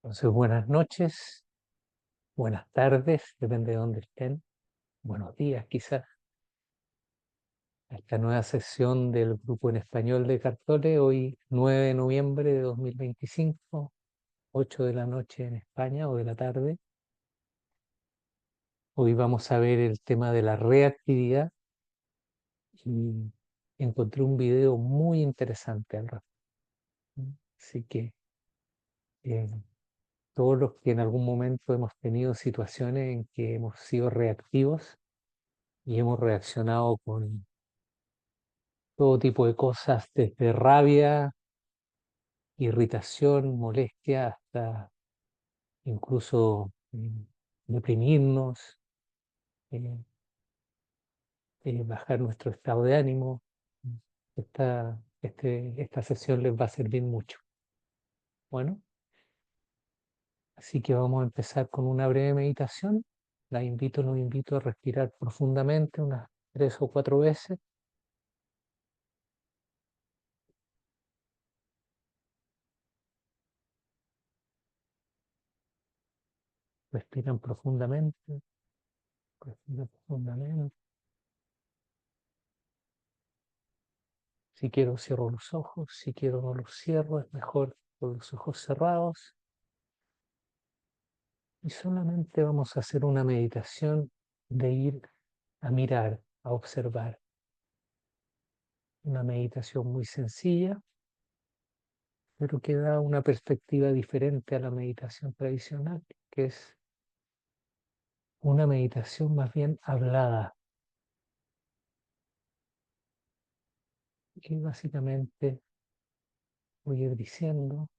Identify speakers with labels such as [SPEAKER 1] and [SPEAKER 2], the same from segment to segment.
[SPEAKER 1] Entonces, buenas noches, buenas tardes, depende de dónde estén, buenos días quizás, a esta nueva sesión del Grupo en Español de Cartole, hoy 9 de noviembre de 2025, 8 de la noche en España o de la tarde. Hoy vamos a ver el tema de la reactividad y encontré un video muy interesante al respecto. Así que eh, todos los que en algún momento hemos tenido situaciones en que hemos sido reactivos y hemos reaccionado con todo tipo de cosas, desde rabia, irritación, molestia, hasta incluso deprimirnos, eh, bajar nuestro estado de ánimo. Esta sesión les va a servir mucho. Bueno, así que vamos a empezar con una breve meditación. Los invito a respirar profundamente unas 3 o 4 veces. Respiran profundamente, respiran profundamente. Si quiero cierro los ojos, si quiero no los cierro, es mejor con los ojos cerrados. Y solamente vamos a hacer una meditación de ir a mirar, a observar. Una meditación muy sencilla, pero que da una perspectiva diferente a la meditación tradicional, que es una meditación más bien hablada, que básicamente voy a ir diciendo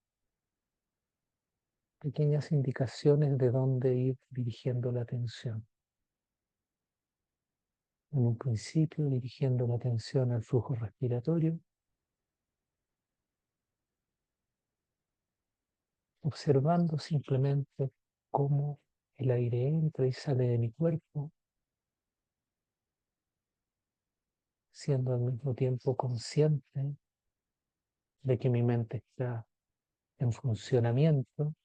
[SPEAKER 1] pequeñas indicaciones de dónde ir dirigiendo la atención. En un principio dirigiendo la atención al flujo respiratorio, observando simplemente cómo el aire entra y sale de mi cuerpo, siendo al mismo tiempo consciente de que mi mente está en funcionamiento,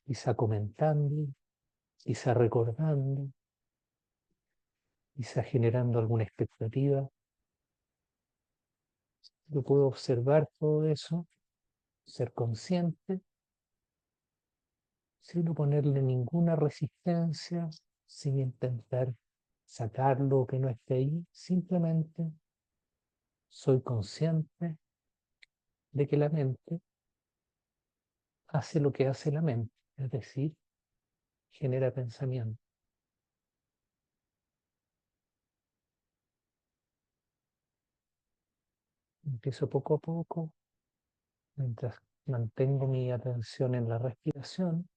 [SPEAKER 1] quizá comentando, quizá recordando, quizá generando alguna expectativa. Yo puedo observar todo eso, ser consciente, sin ponerle ninguna resistencia, sin intentar sacarlo que no esté ahí, simplemente soy consciente de que la mente hace lo que hace la mente, es decir, genera pensamiento. Empiezo poco a poco, mientras mantengo mi atención en la respiración,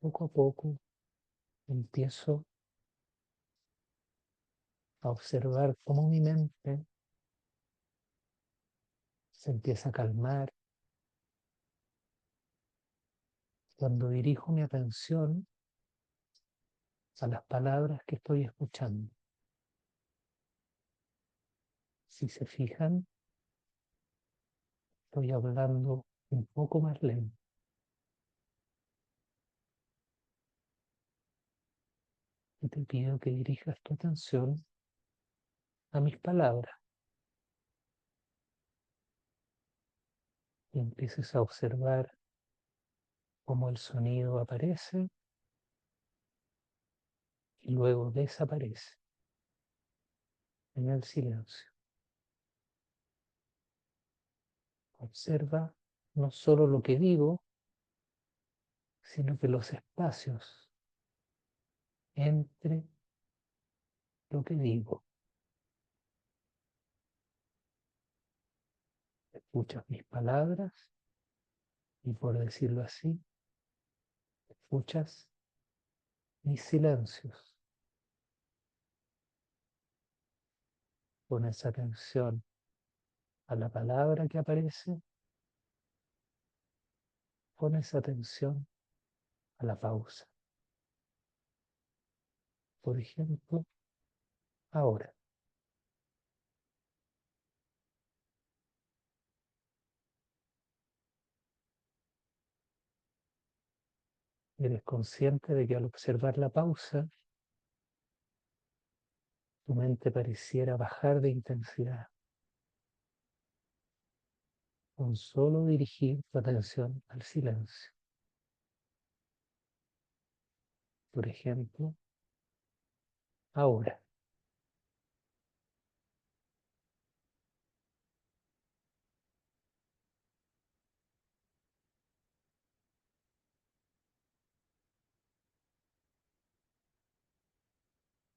[SPEAKER 1] poco a poco empiezo a observar cómo mi mente se empieza a calmar cuando dirijo mi atención a las palabras que estoy escuchando. Si se fijan, estoy hablando un poco más lento y te pido que dirijas tu atención a mis palabras y empieces a observar cómo el sonido aparece y luego desaparece en el silencio. Observa no solo lo que digo, sino que los espacios entre lo que digo. Escuchas mis palabras y, por decirlo así, escuchas mis silencios. Pones atención a la palabra que aparece, pones atención a la pausa. Por ejemplo, ahora. Eres consciente de que al observar la pausa, tu mente pareciera bajar de intensidad, con solo dirigir tu atención al silencio. Por ejemplo, ahora.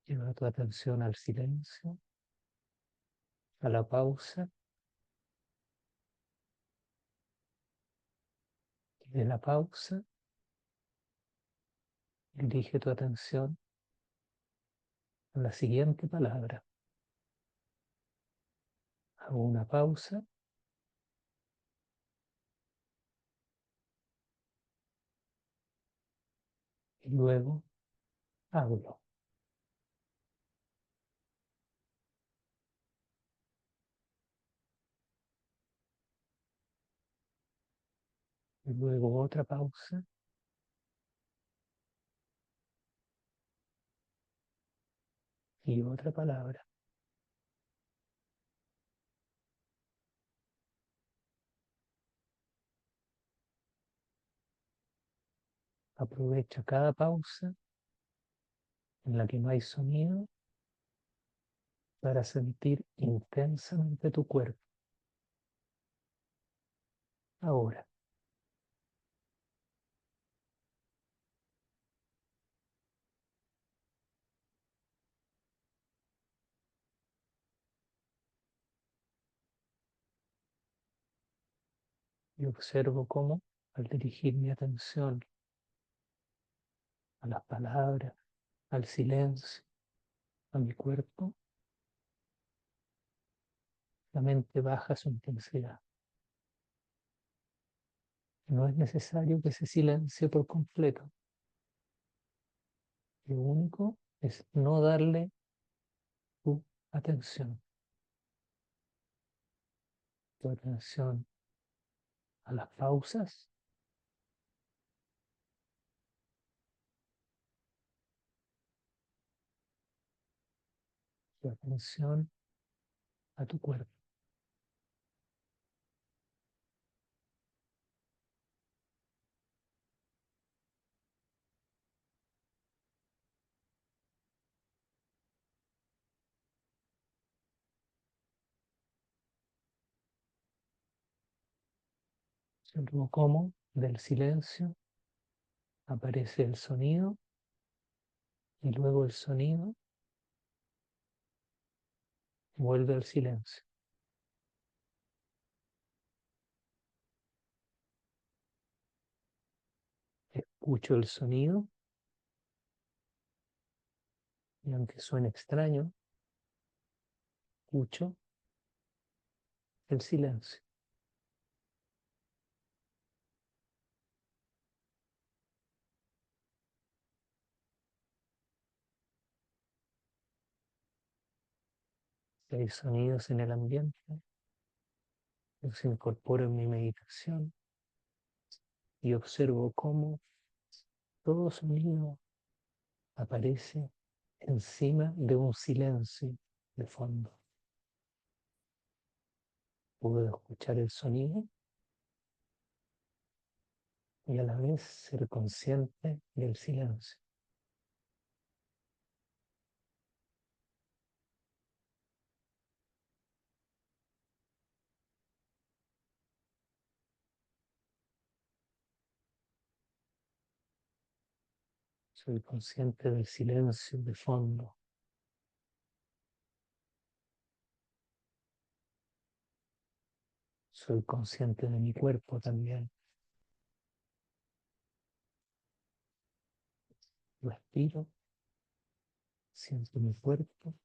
[SPEAKER 1] Lleva tu atención al silencio, a la pausa, y de la pausa dirige tu atención a la siguiente palabra. Hago una pausa y luego hablo. Y luego otra pausa y otra palabra. Aprovecha cada pausa en la que no hay sonido para sentir intensamente tu cuerpo. Ahora, y observo cómo, al dirigir mi atención a las palabras, al silencio, a mi cuerpo, la mente baja su intensidad. No es necesario que se silencie por completo. Lo único es no darle tu atención, tu atención a las pausas, tu atención a tu cuerpo. Observo cómo del silencio aparece el sonido y luego el sonido vuelve al silencio. Escucho el sonido y aunque suene extraño, escucho el silencio. Si hay sonidos en el ambiente, los incorporo en mi meditación y observo cómo todo sonido aparece encima de un silencio de fondo. Puedo escuchar el sonido y a la vez ser consciente del silencio. Soy consciente del silencio de fondo. Soy consciente de mi cuerpo también. Respiro, siento mi cuerpo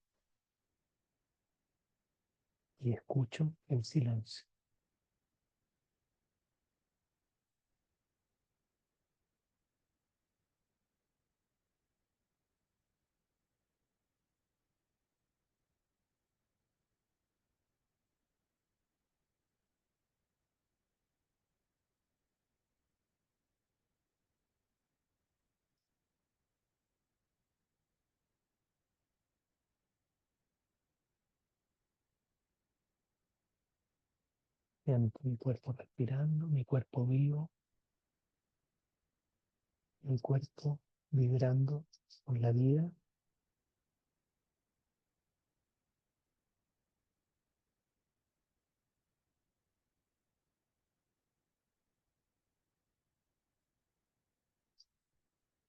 [SPEAKER 1] y escucho el silencio. Siento mi cuerpo respirando, mi cuerpo vivo, mi cuerpo vibrando con la vida.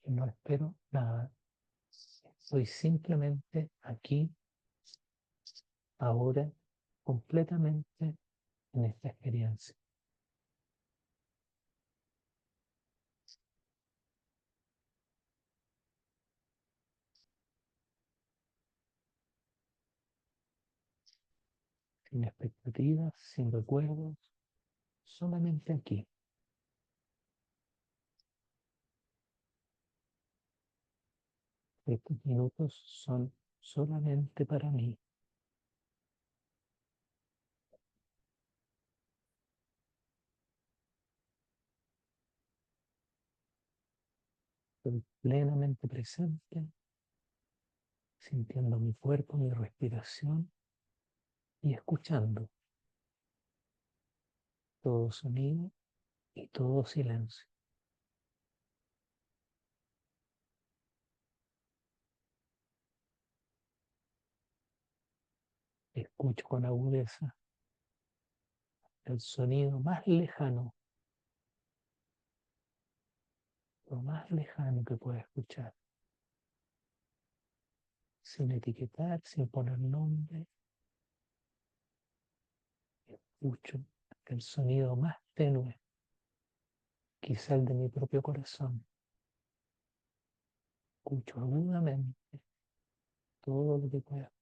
[SPEAKER 1] Y no espero nada. Estoy simplemente aquí, ahora, completamente en esta experiencia. Sin expectativas, sin recuerdos, solamente aquí. Estos minutos son solamente para mí. Estoy plenamente presente, sintiendo mi cuerpo, mi respiración y escuchando todo sonido y todo silencio. Escucho con agudeza el sonido más lejano, lo más lejano que pueda escuchar, sin etiquetar, sin poner nombre. Escucho el sonido más tenue, quizá el de mi propio corazón. Escucho agudamente todo lo que pueda escuchar.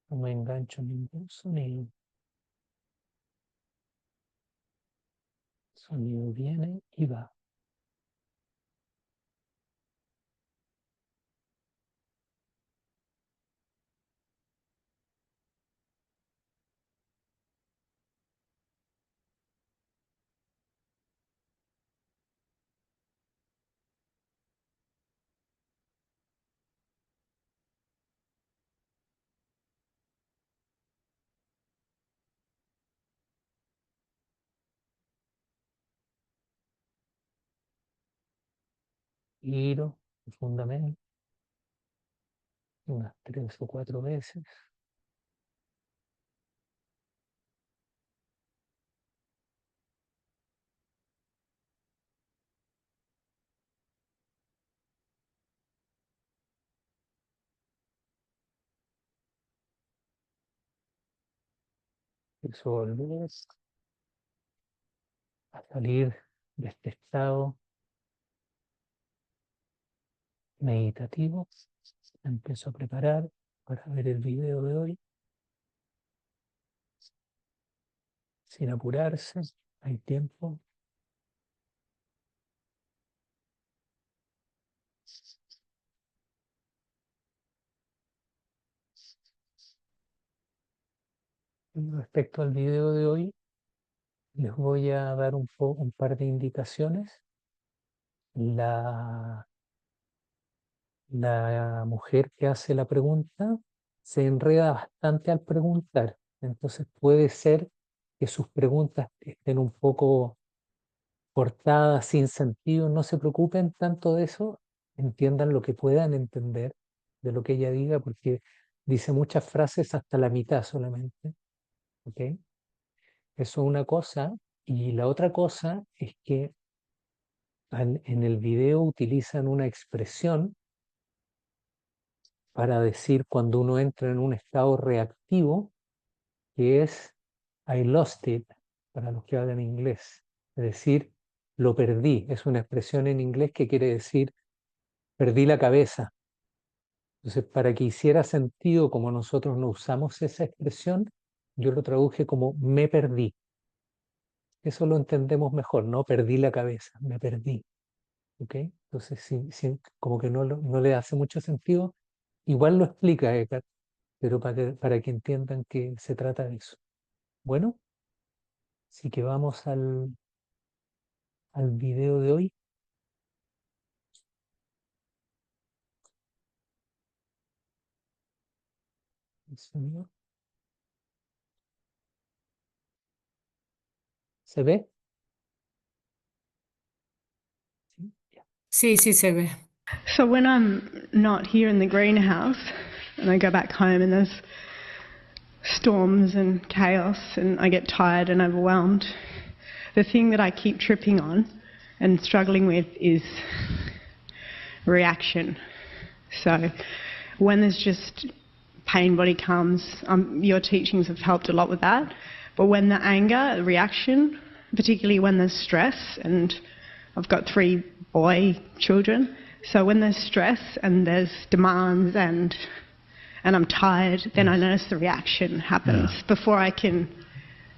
[SPEAKER 1] No me engancho en ningún sonido. El sonido viene y va. Giro profundamente unas 3 o 4 veces. Empiezo a volver a salir de este estado meditativo. Me empiezo a preparar para ver el video de hoy, sin apurarse, hay tiempo. Y respecto al video de hoy, les voy a dar un par de indicaciones. La, la mujer que hace la pregunta se enreda bastante al preguntar, entonces puede ser que sus preguntas estén un poco cortadas, sin sentido. No se preocupen tanto de eso, entiendan lo que puedan entender de lo que ella diga, porque dice muchas frases hasta la mitad solamente. ¿Ok? Eso es una cosa. Y la otra cosa es que en el video utilizan una expresión para decir cuando uno entra en un estado reactivo, que es I lost it, para los que hablan inglés. Es decir, lo perdí. Es una expresión en inglés que quiere decir perdí la cabeza. Entonces, para que hiciera sentido, como nosotros no usamos esa expresión, yo lo traduje como me perdí. Eso lo entendemos mejor, ¿no? Perdí la cabeza, me perdí. ¿Ok? Entonces, como que no le hace mucho sentido, igual lo explica Eckhart. pero para que entiendan que se trata de eso. Bueno, así que vamos al video de hoy. El sonido. ¿Se ve? Sí, ya.
[SPEAKER 2] Sí, sí se ve.
[SPEAKER 3] So when I'm not here in the greenhouse and I go back home and there's storms and chaos and I get tired and overwhelmed, the thing that I keep tripping on and struggling with is reaction. So when there's just pain body comes, your teachings have helped a lot with that. But when the anger, the reaction, particularly when there's stress, and I've got 3 boy children, so when there's stress and there's demands and I'm tired, then I notice the reaction happens before I can.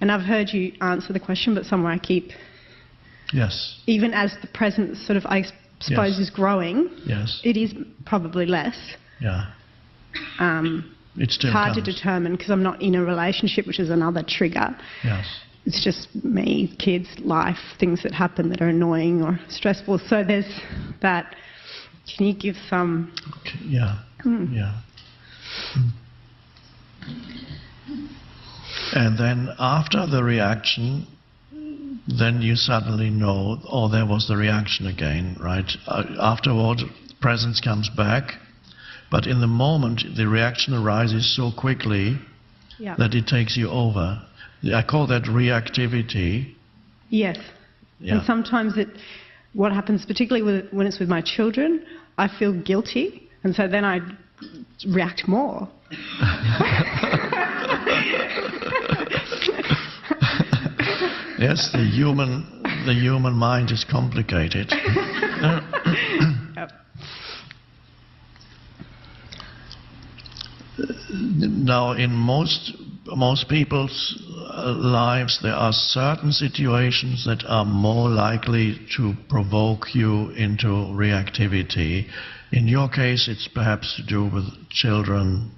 [SPEAKER 3] And I've heard you answer the question, but somewhere I keep.
[SPEAKER 4] Yes.
[SPEAKER 3] Even as the present sort of, I suppose, is growing.
[SPEAKER 4] Yes.
[SPEAKER 3] It is probably less.
[SPEAKER 4] Yeah. It still
[SPEAKER 3] hard
[SPEAKER 4] comes.
[SPEAKER 3] to determine because I'm not in a relationship, which is another trigger.
[SPEAKER 4] Yes.
[SPEAKER 3] It's just me, kids, life, things that happen that are annoying or stressful. So there's that. Can you give some?
[SPEAKER 4] Okay. Yeah. Yeah. And then after the reaction, then you suddenly know, oh, there was the reaction again, right? Afterward, presence comes back, but in the moment, the reaction arises so quickly that it takes you over. I call that reactivity.
[SPEAKER 3] Yes.
[SPEAKER 4] Yeah.
[SPEAKER 3] And sometimes what happens, particularly when it's with my children, I feel guilty, and so then I react more.
[SPEAKER 4] Yes, the human mind is complicated.
[SPEAKER 3] Yep.
[SPEAKER 4] Now, in most people's lives, there are certain situations that are more likely to provoke you into reactivity. In your case, it's perhaps to do with children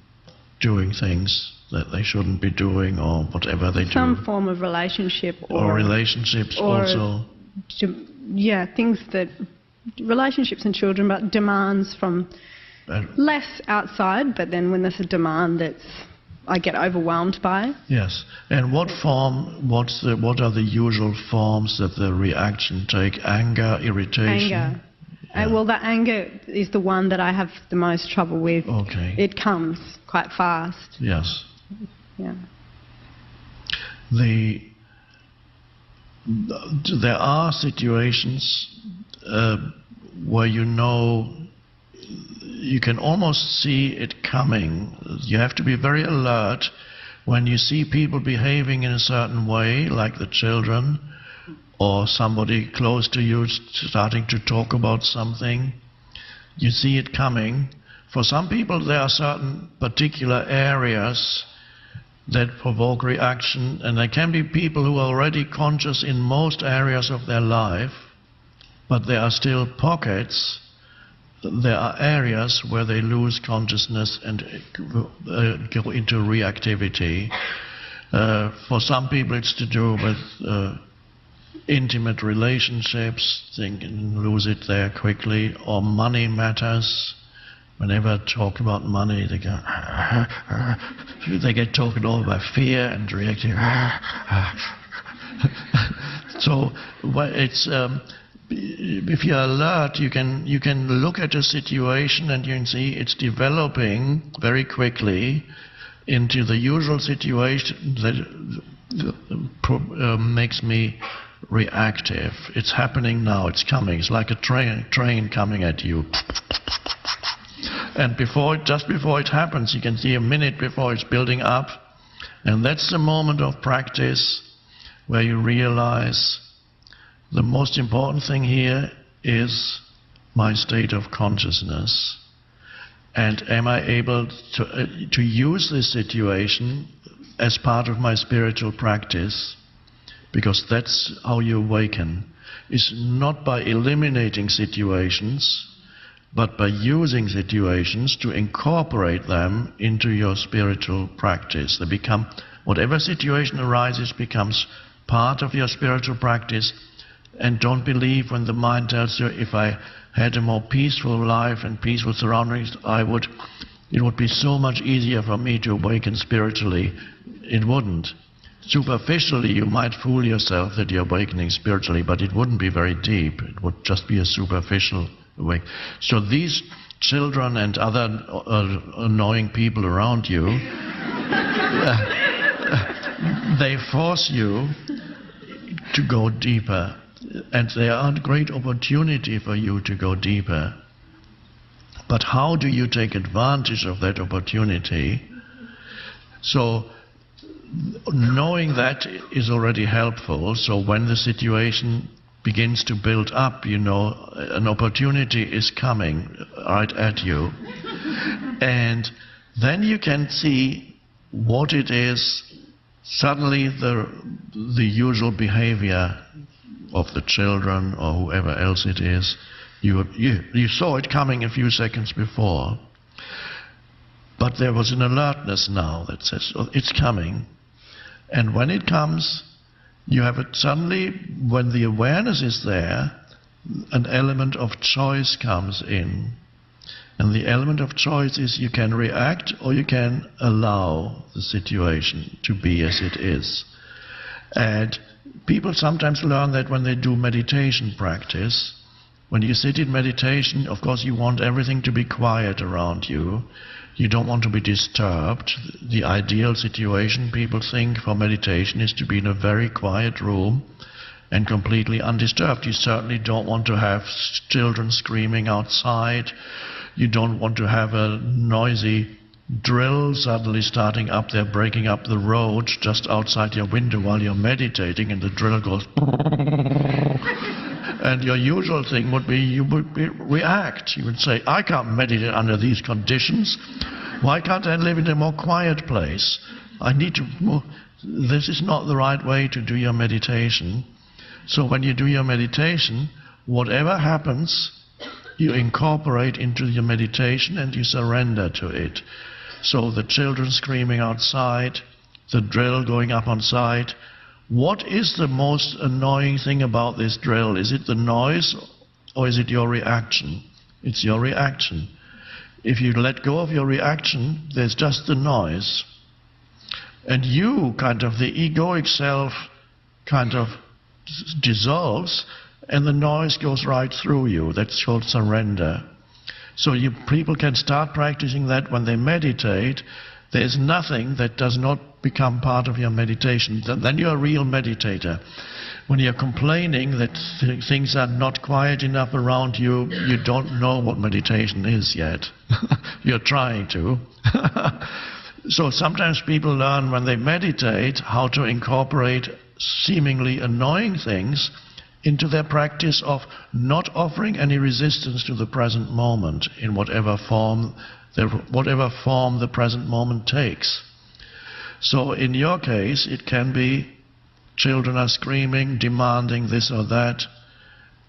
[SPEAKER 4] doing things that they shouldn't be doing, or whatever they do.
[SPEAKER 3] Some form of relationship,
[SPEAKER 4] or relationships also.
[SPEAKER 3] Things that relationships and children, but demands from less outside. But then when there's a demand I get overwhelmed by.
[SPEAKER 4] Yes. And what are the usual forms that the reaction take? Anger, irritation?
[SPEAKER 3] Anger.
[SPEAKER 4] Yeah.
[SPEAKER 3] Well, the anger is the one that I have the most trouble with.
[SPEAKER 4] Okay.
[SPEAKER 3] It comes quite fast.
[SPEAKER 4] Yes.
[SPEAKER 3] Yeah.
[SPEAKER 4] There are situations where you can almost see it coming. You have to be very alert when you see people behaving in a certain way, like the children, or somebody close to you starting to talk about something. You see it coming. For some people, there are certain particular areas that provoke reaction, and there can be people who are already conscious in most areas of their life, but there are still pockets. There are areas where they lose consciousness and go into reactivity. For some people, it's to do with intimate relationships. They can lose it there quickly, or money matters. Whenever I talk about money, they get taken over by fear and reacting. So it's if you're alert, you can look at a situation and you can see it's developing very quickly into the usual situation that makes me reactive. It's happening now. It's coming. It's like a train coming at you. And just before it happens, you can see a minute before it's building up. And that's the moment of practice where you realize the most important thing here is my state of consciousness. And am I able to use this situation as part of my spiritual practice? Because that's how you awaken. It's not by eliminating situations, but by using situations to incorporate them into your spiritual practice. They become, whatever situation arises becomes part of your spiritual practice. And don't believe when the mind tells you, if I had a more peaceful life and peaceful surroundings, it would be so much easier for me to awaken spiritually. It wouldn't. Superficially, you might fool yourself that you're awakening spiritually, but it wouldn't be very deep. It would just be a superficial awakening. So these children and other annoying people around you, they force you to go deeper. And they are a great opportunity for you to go deeper. But how do you take advantage of that opportunity? So, knowing that is already helpful. So when the situation begins to build up, you know, an opportunity is coming right at you. And then you can see what it is, suddenly the usual behavior of the children or whoever else it is. You saw it coming a few seconds before. But there was an alertness now that says, oh, it's coming. And when it comes, you have it suddenly, when the awareness is there, an element of choice comes in. And the element of choice is you can react or you can allow the situation to be as it is. And people sometimes learn that when they do meditation practice. When you sit in meditation, of course you want everything to be quiet around you. You don't want to be disturbed. The ideal situation, people think, for meditation is to be in a very quiet room and completely undisturbed. You certainly don't want to have children screaming outside. You don't want to have a noisy drill suddenly starting up there, breaking up the road just outside your window while you're meditating, and the drill goes and your usual thing would be, you would react. You would say, I can't meditate under these conditions. Why can't I live in a more quiet place? This is not the right way to do your meditation. So when you do your meditation, whatever happens, you incorporate into your meditation and you surrender to it. So the children screaming outside, the drill going up on site. What is the most annoying thing about this drill? Is it the noise or is it your reaction? It's your reaction. If you let go of your reaction, there's just the noise. And you, the egoic self, dissolves, and the noise goes right through you. That's called surrender. So people can start practicing that when they meditate. There's nothing that does not become part of your meditation. Then you're a real meditator. When you're complaining that things are not quiet enough around you, you don't know what meditation is yet. You're trying to. So sometimes people learn when they meditate how to incorporate seemingly annoying things into their practice of not offering any resistance to the present moment in whatever form the present moment takes. So in your case, it can be children are screaming, demanding this or that.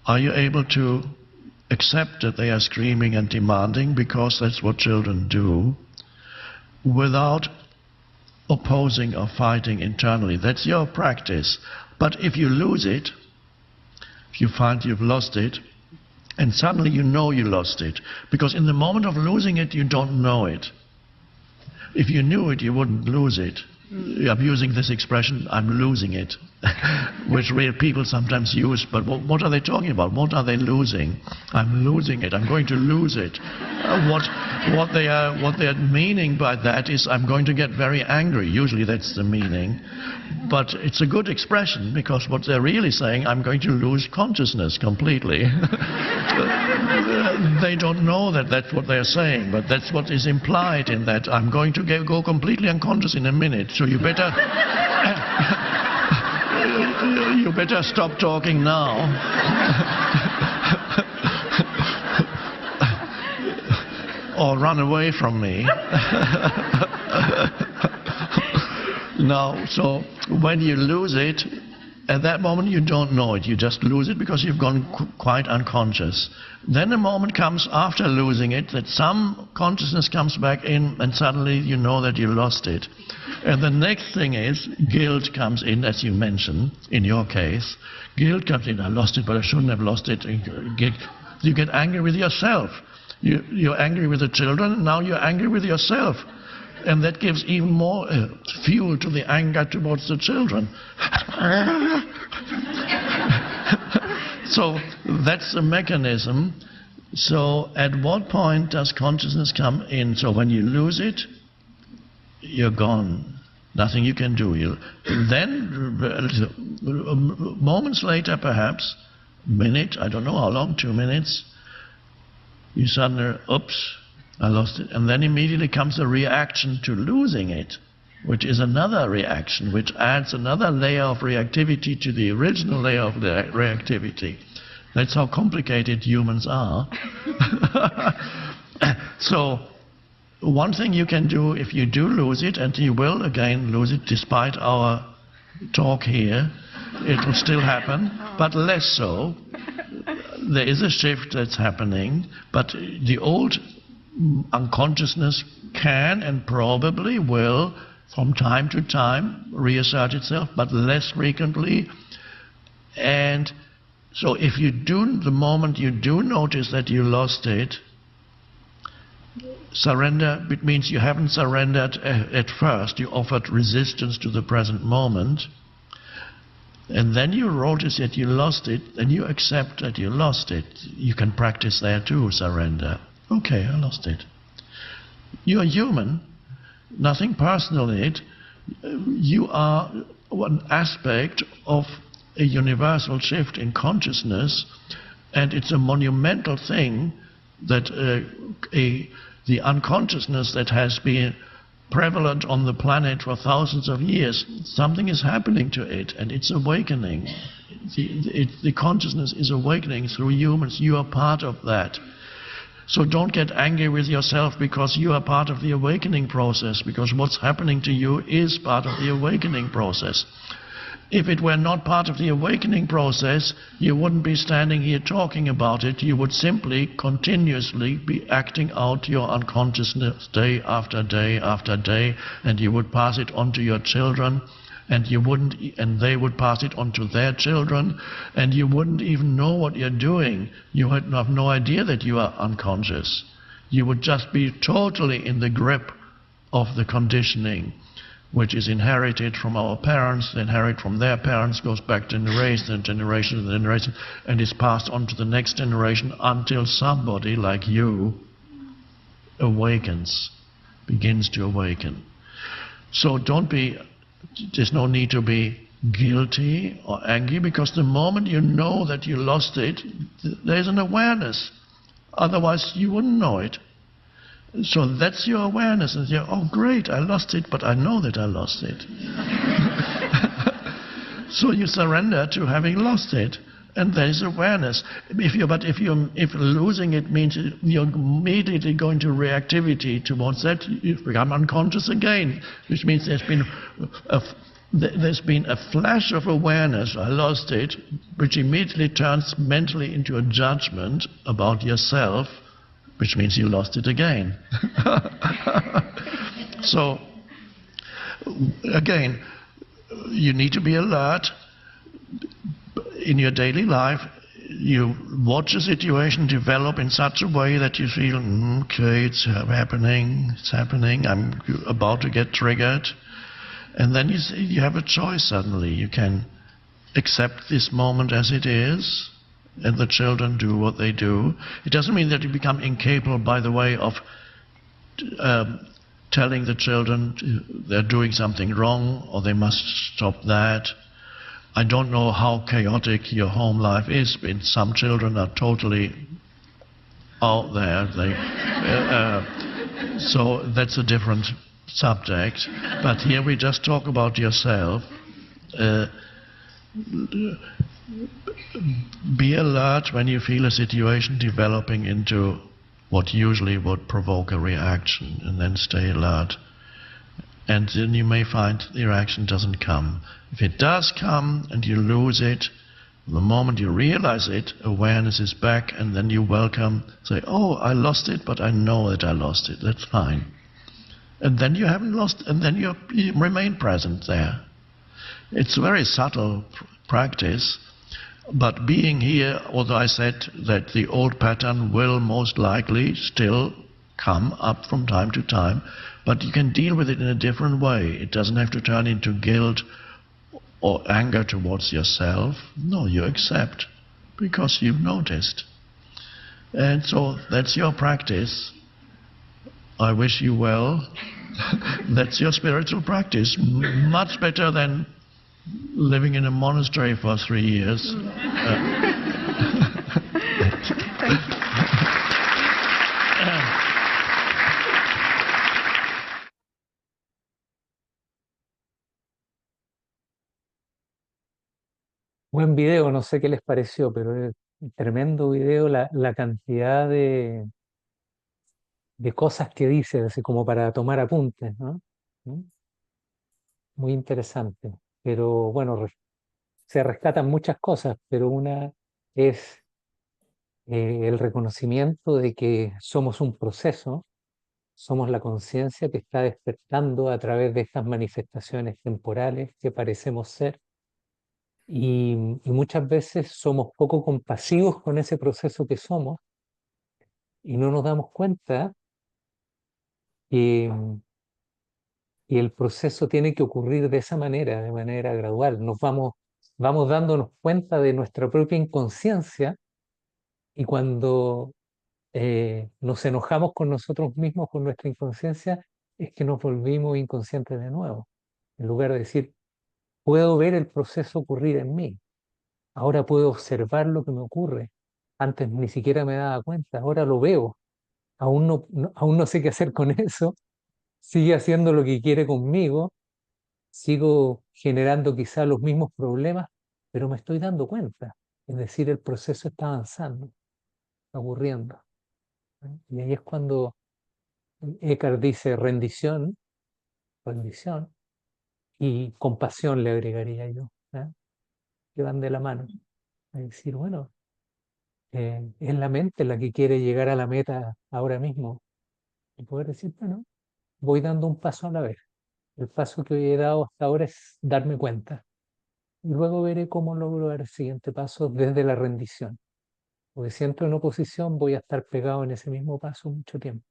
[SPEAKER 4] Are you able to accept that they are screaming and demanding, because that's what children do, without opposing or fighting internally? That's your practice. But if you lose it, if you find you've lost it, and suddenly you know you lost it, because in the moment of losing it, you don't know it. If you knew it, you wouldn't lose it. I'm using this expression, I'm losing it, which real people sometimes use, but what are they talking about? What are they losing? I'm losing it, I'm going to lose it. What they are meaning by that is, I'm going to get very angry. Usually that's the meaning. But it's a good expression, because what they're really saying, I'm going to lose consciousness completely. They don't know that that's what they're saying, but that's what is implied in that. I'm going to go completely unconscious in a minute, so you better you better stop talking now. Or run away from me. Now, so when you lose it, at that moment you don't know it. You just lose it because you've gone quite unconscious. Then a moment comes after losing it that some consciousness comes back in, and suddenly you know that you lost it. And the next thing is guilt comes in, as you mentioned, in your case. Guilt comes in, I lost it, but I shouldn't have lost it. You get angry with yourself. You're angry with the children, and now you're angry with yourself. And that gives even more fuel to the anger towards the children. So that's the mechanism. So at what point does consciousness come in? So when you lose it, you're gone. Nothing you can do. Then, moments later perhaps, minute, I don't know how long, 2 minutes, you suddenly, oops, I lost it. And then immediately comes a reaction to losing it, which is another reaction, which adds another layer of reactivity to the original layer of the reactivity. That's how complicated humans are. So, one thing you can do if you do lose it, and you will again lose it despite our talk here, it will still happen, but less so. There is a shift that's happening, but the old unconsciousness can and probably will from time to time reassert itself, but less frequently. And so if you do, the moment you do notice that you lost it, surrender, it means you haven't surrendered at first, you offered resistance to the present moment, and then you notice that you lost it, and you accept that you lost it. You can practice there too, surrender. Okay, I lost it. You're human, nothing personal in it. You are one aspect of a universal shift in consciousness, and it's a monumental thing that the unconsciousness that has been prevalent on the planet for thousands of years, something is happening to it, and it's awakening. The consciousness is awakening through humans. You are part of that. So don't get angry with yourself because you are part of the awakening process, because what's happening to you is part of the awakening process. If it were not part of the awakening process, you wouldn't be standing here talking about it. You would simply continuously be acting out your unconsciousness day after day after day, and you would pass it on to your children, and they would pass it on to their children, and you wouldn't even know what you're doing. You would have no idea that you are unconscious. You would just be totally in the grip of the conditioning, which is inherited from our parents, inherited from their parents, goes back generation, and is passed on to the next generation until somebody like you awakens, begins to awaken. So there's no need to be guilty or angry, because the moment you know that you lost it, there's an awareness. Otherwise you wouldn't know it. So that's your awareness, and you're, oh great, I lost it, but I know that I lost it. So you surrender to having lost it, and there is awareness. If losing it means you're immediately going to reactivity towards that, you become unconscious again, which means there's been a flash of awareness, I lost it, which immediately turns mentally into a judgment about yourself, which means you lost it again. So, again, you need to be alert in your daily life. You watch a situation develop in such a way that you feel, okay, it's happening, I'm about to get triggered. And then you have a choice suddenly. You can accept this moment as it is, and the children do what they do. It doesn't mean that you become incapable, by the way, of telling the children they're doing something wrong or they must stop that. I don't know how chaotic your home life is, but some children are totally out there. So that's a different subject. But here we just talk about yourself. Be alert when you feel a situation developing into what usually would provoke a reaction, and then stay alert. And then you may find the reaction doesn't come. If it does come and you lose it, The moment you realize it, awareness is back, and then you welcome, say, oh, I lost it, but I know that I lost it. That's fine. And then you haven't lost, and then you remain present there. It's a very subtle practice, but being here, although I said that the old pattern will most likely still come up from time to time, but you can deal with it in a different way. It doesn't have to turn into guilt or anger towards yourself. No, you accept because you've noticed. And so that's your practice. I wish you well. That's your spiritual practice. Much better than living in a monastery for 3 years.
[SPEAKER 1] Buen video, no sé qué les pareció, pero es un tremendo video la cantidad de cosas que dice, así como para tomar apuntes, ¿no? ¿Mm? Muy interesante. Pero bueno, se rescatan muchas cosas, pero una es el reconocimiento de que somos un proceso, somos la conciencia que está despertando a través de estas manifestaciones temporales que parecemos ser, y muchas veces somos poco compasivos con ese proceso que somos y no nos damos cuenta que, que el proceso tiene que ocurrir de esa manera, de manera gradual. Vamos dándonos cuenta de nuestra propia inconsciencia, y cuando nos enojamos con nosotros mismos, con nuestra inconsciencia, es que nos volvimos inconscientes de nuevo. En lugar de decir, puedo ver el proceso ocurrir en mí, ahora puedo observar lo que me ocurre. Antes ni siquiera me daba cuenta, ahora lo veo. Aún no sé qué hacer con eso, sigue haciendo lo que quiere conmigo, sigo generando quizá los mismos problemas, pero me estoy dando cuenta. Es decir, el proceso está avanzando, está ocurriendo. Y ahí es cuando Eckhart dice rendición, rendición, y compasión le agregaría yo, ¿eh? Que van de la mano. Es decir, bueno, es la mente la que quiere llegar a la meta ahora mismo. Y poder decir, bueno, voy dando un paso a la vez. El paso que hoy he dado hasta ahora es darme cuenta. Y luego veré cómo logro dar el siguiente paso desde la rendición. Porque si entro en oposición voy a estar pegado en ese mismo paso mucho tiempo.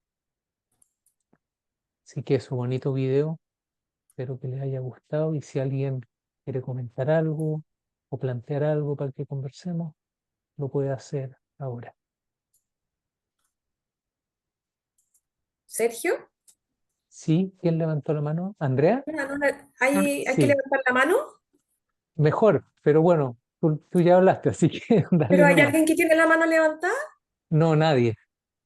[SPEAKER 1] Así que es un bonito video. Espero que les haya gustado, y si alguien quiere comentar algo o plantear algo para que conversemos, lo puede hacer ahora.
[SPEAKER 2] Sergio,
[SPEAKER 1] ¿Sí? ¿Quién levantó la mano? ¿Andrea?
[SPEAKER 2] hay que
[SPEAKER 1] Sí,
[SPEAKER 2] levantar la mano,
[SPEAKER 1] mejor, pero bueno, tú ya hablaste, así que dale
[SPEAKER 2] pero hay
[SPEAKER 1] nomás.
[SPEAKER 2] alguien que tiene la mano levantada.
[SPEAKER 1] No, nadie.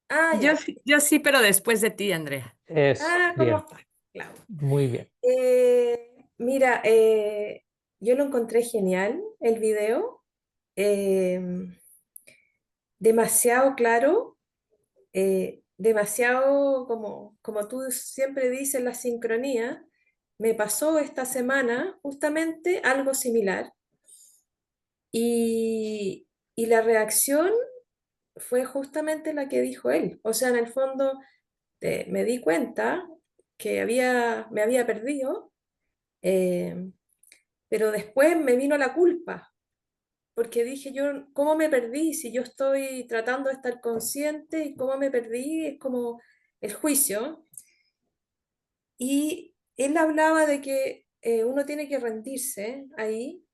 [SPEAKER 2] Ah,
[SPEAKER 5] Yo,
[SPEAKER 2] ya.
[SPEAKER 5] yo sí, pero después de ti, Andrea.
[SPEAKER 1] Eso,
[SPEAKER 2] Ah, ¿cómo
[SPEAKER 1] bien,
[SPEAKER 2] está? Claro.
[SPEAKER 1] muy bien.
[SPEAKER 2] Mira, yo lo encontré genial, el video. eh, Demasiado claro, demasiado, como tú siempre dices, la sincronía. Me pasó esta semana justamente algo similar, y la reacción fue justamente la que dijo él. O sea, en el fondo me di cuenta que me había perdido, eh, pero después me vino la culpa, porque dije yo, ¿cómo me perdí? Si yo estoy tratando de estar consciente, y cómo me perdí, es como el juicio. Y él hablaba de que uno tiene que rendirse ahí,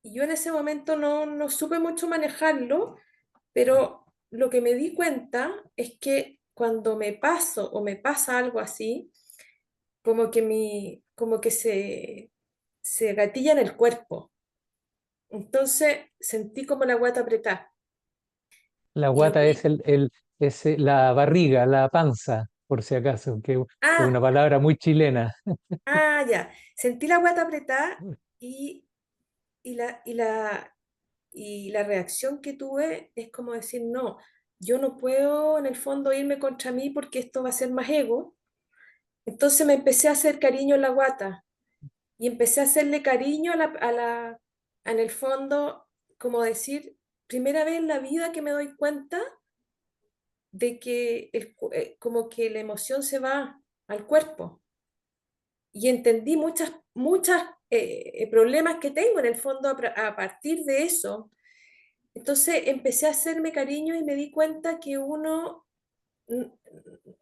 [SPEAKER 2] y yo en ese momento no supe mucho manejarlo, pero lo que me di cuenta es que cuando me paso o me pasa algo así, como que se gatilla en el cuerpo. Entonces sentí como la guata apretada.
[SPEAKER 1] La
[SPEAKER 2] Y lo
[SPEAKER 1] guata
[SPEAKER 2] que,
[SPEAKER 1] es la barriga, la panza, por si acaso, que es una
[SPEAKER 2] ah,
[SPEAKER 1] palabra muy chilena.
[SPEAKER 2] ya, sentí la guata apretada, y, y la, y la, y la reacción que tuve es como decir, no, yo no puedo en el fondo irme contra mí porque esto va a ser más ego. Entonces me empecé a hacer cariño en la guata, y empecé a hacerle cariño en el fondo como decir, primera vez en la vida que me doy cuenta de que como que la emoción se va al cuerpo. Y entendí muchas problemas que tengo en el fondo a partir de eso. Entonces empecé a hacerme cariño y me di cuenta que uno,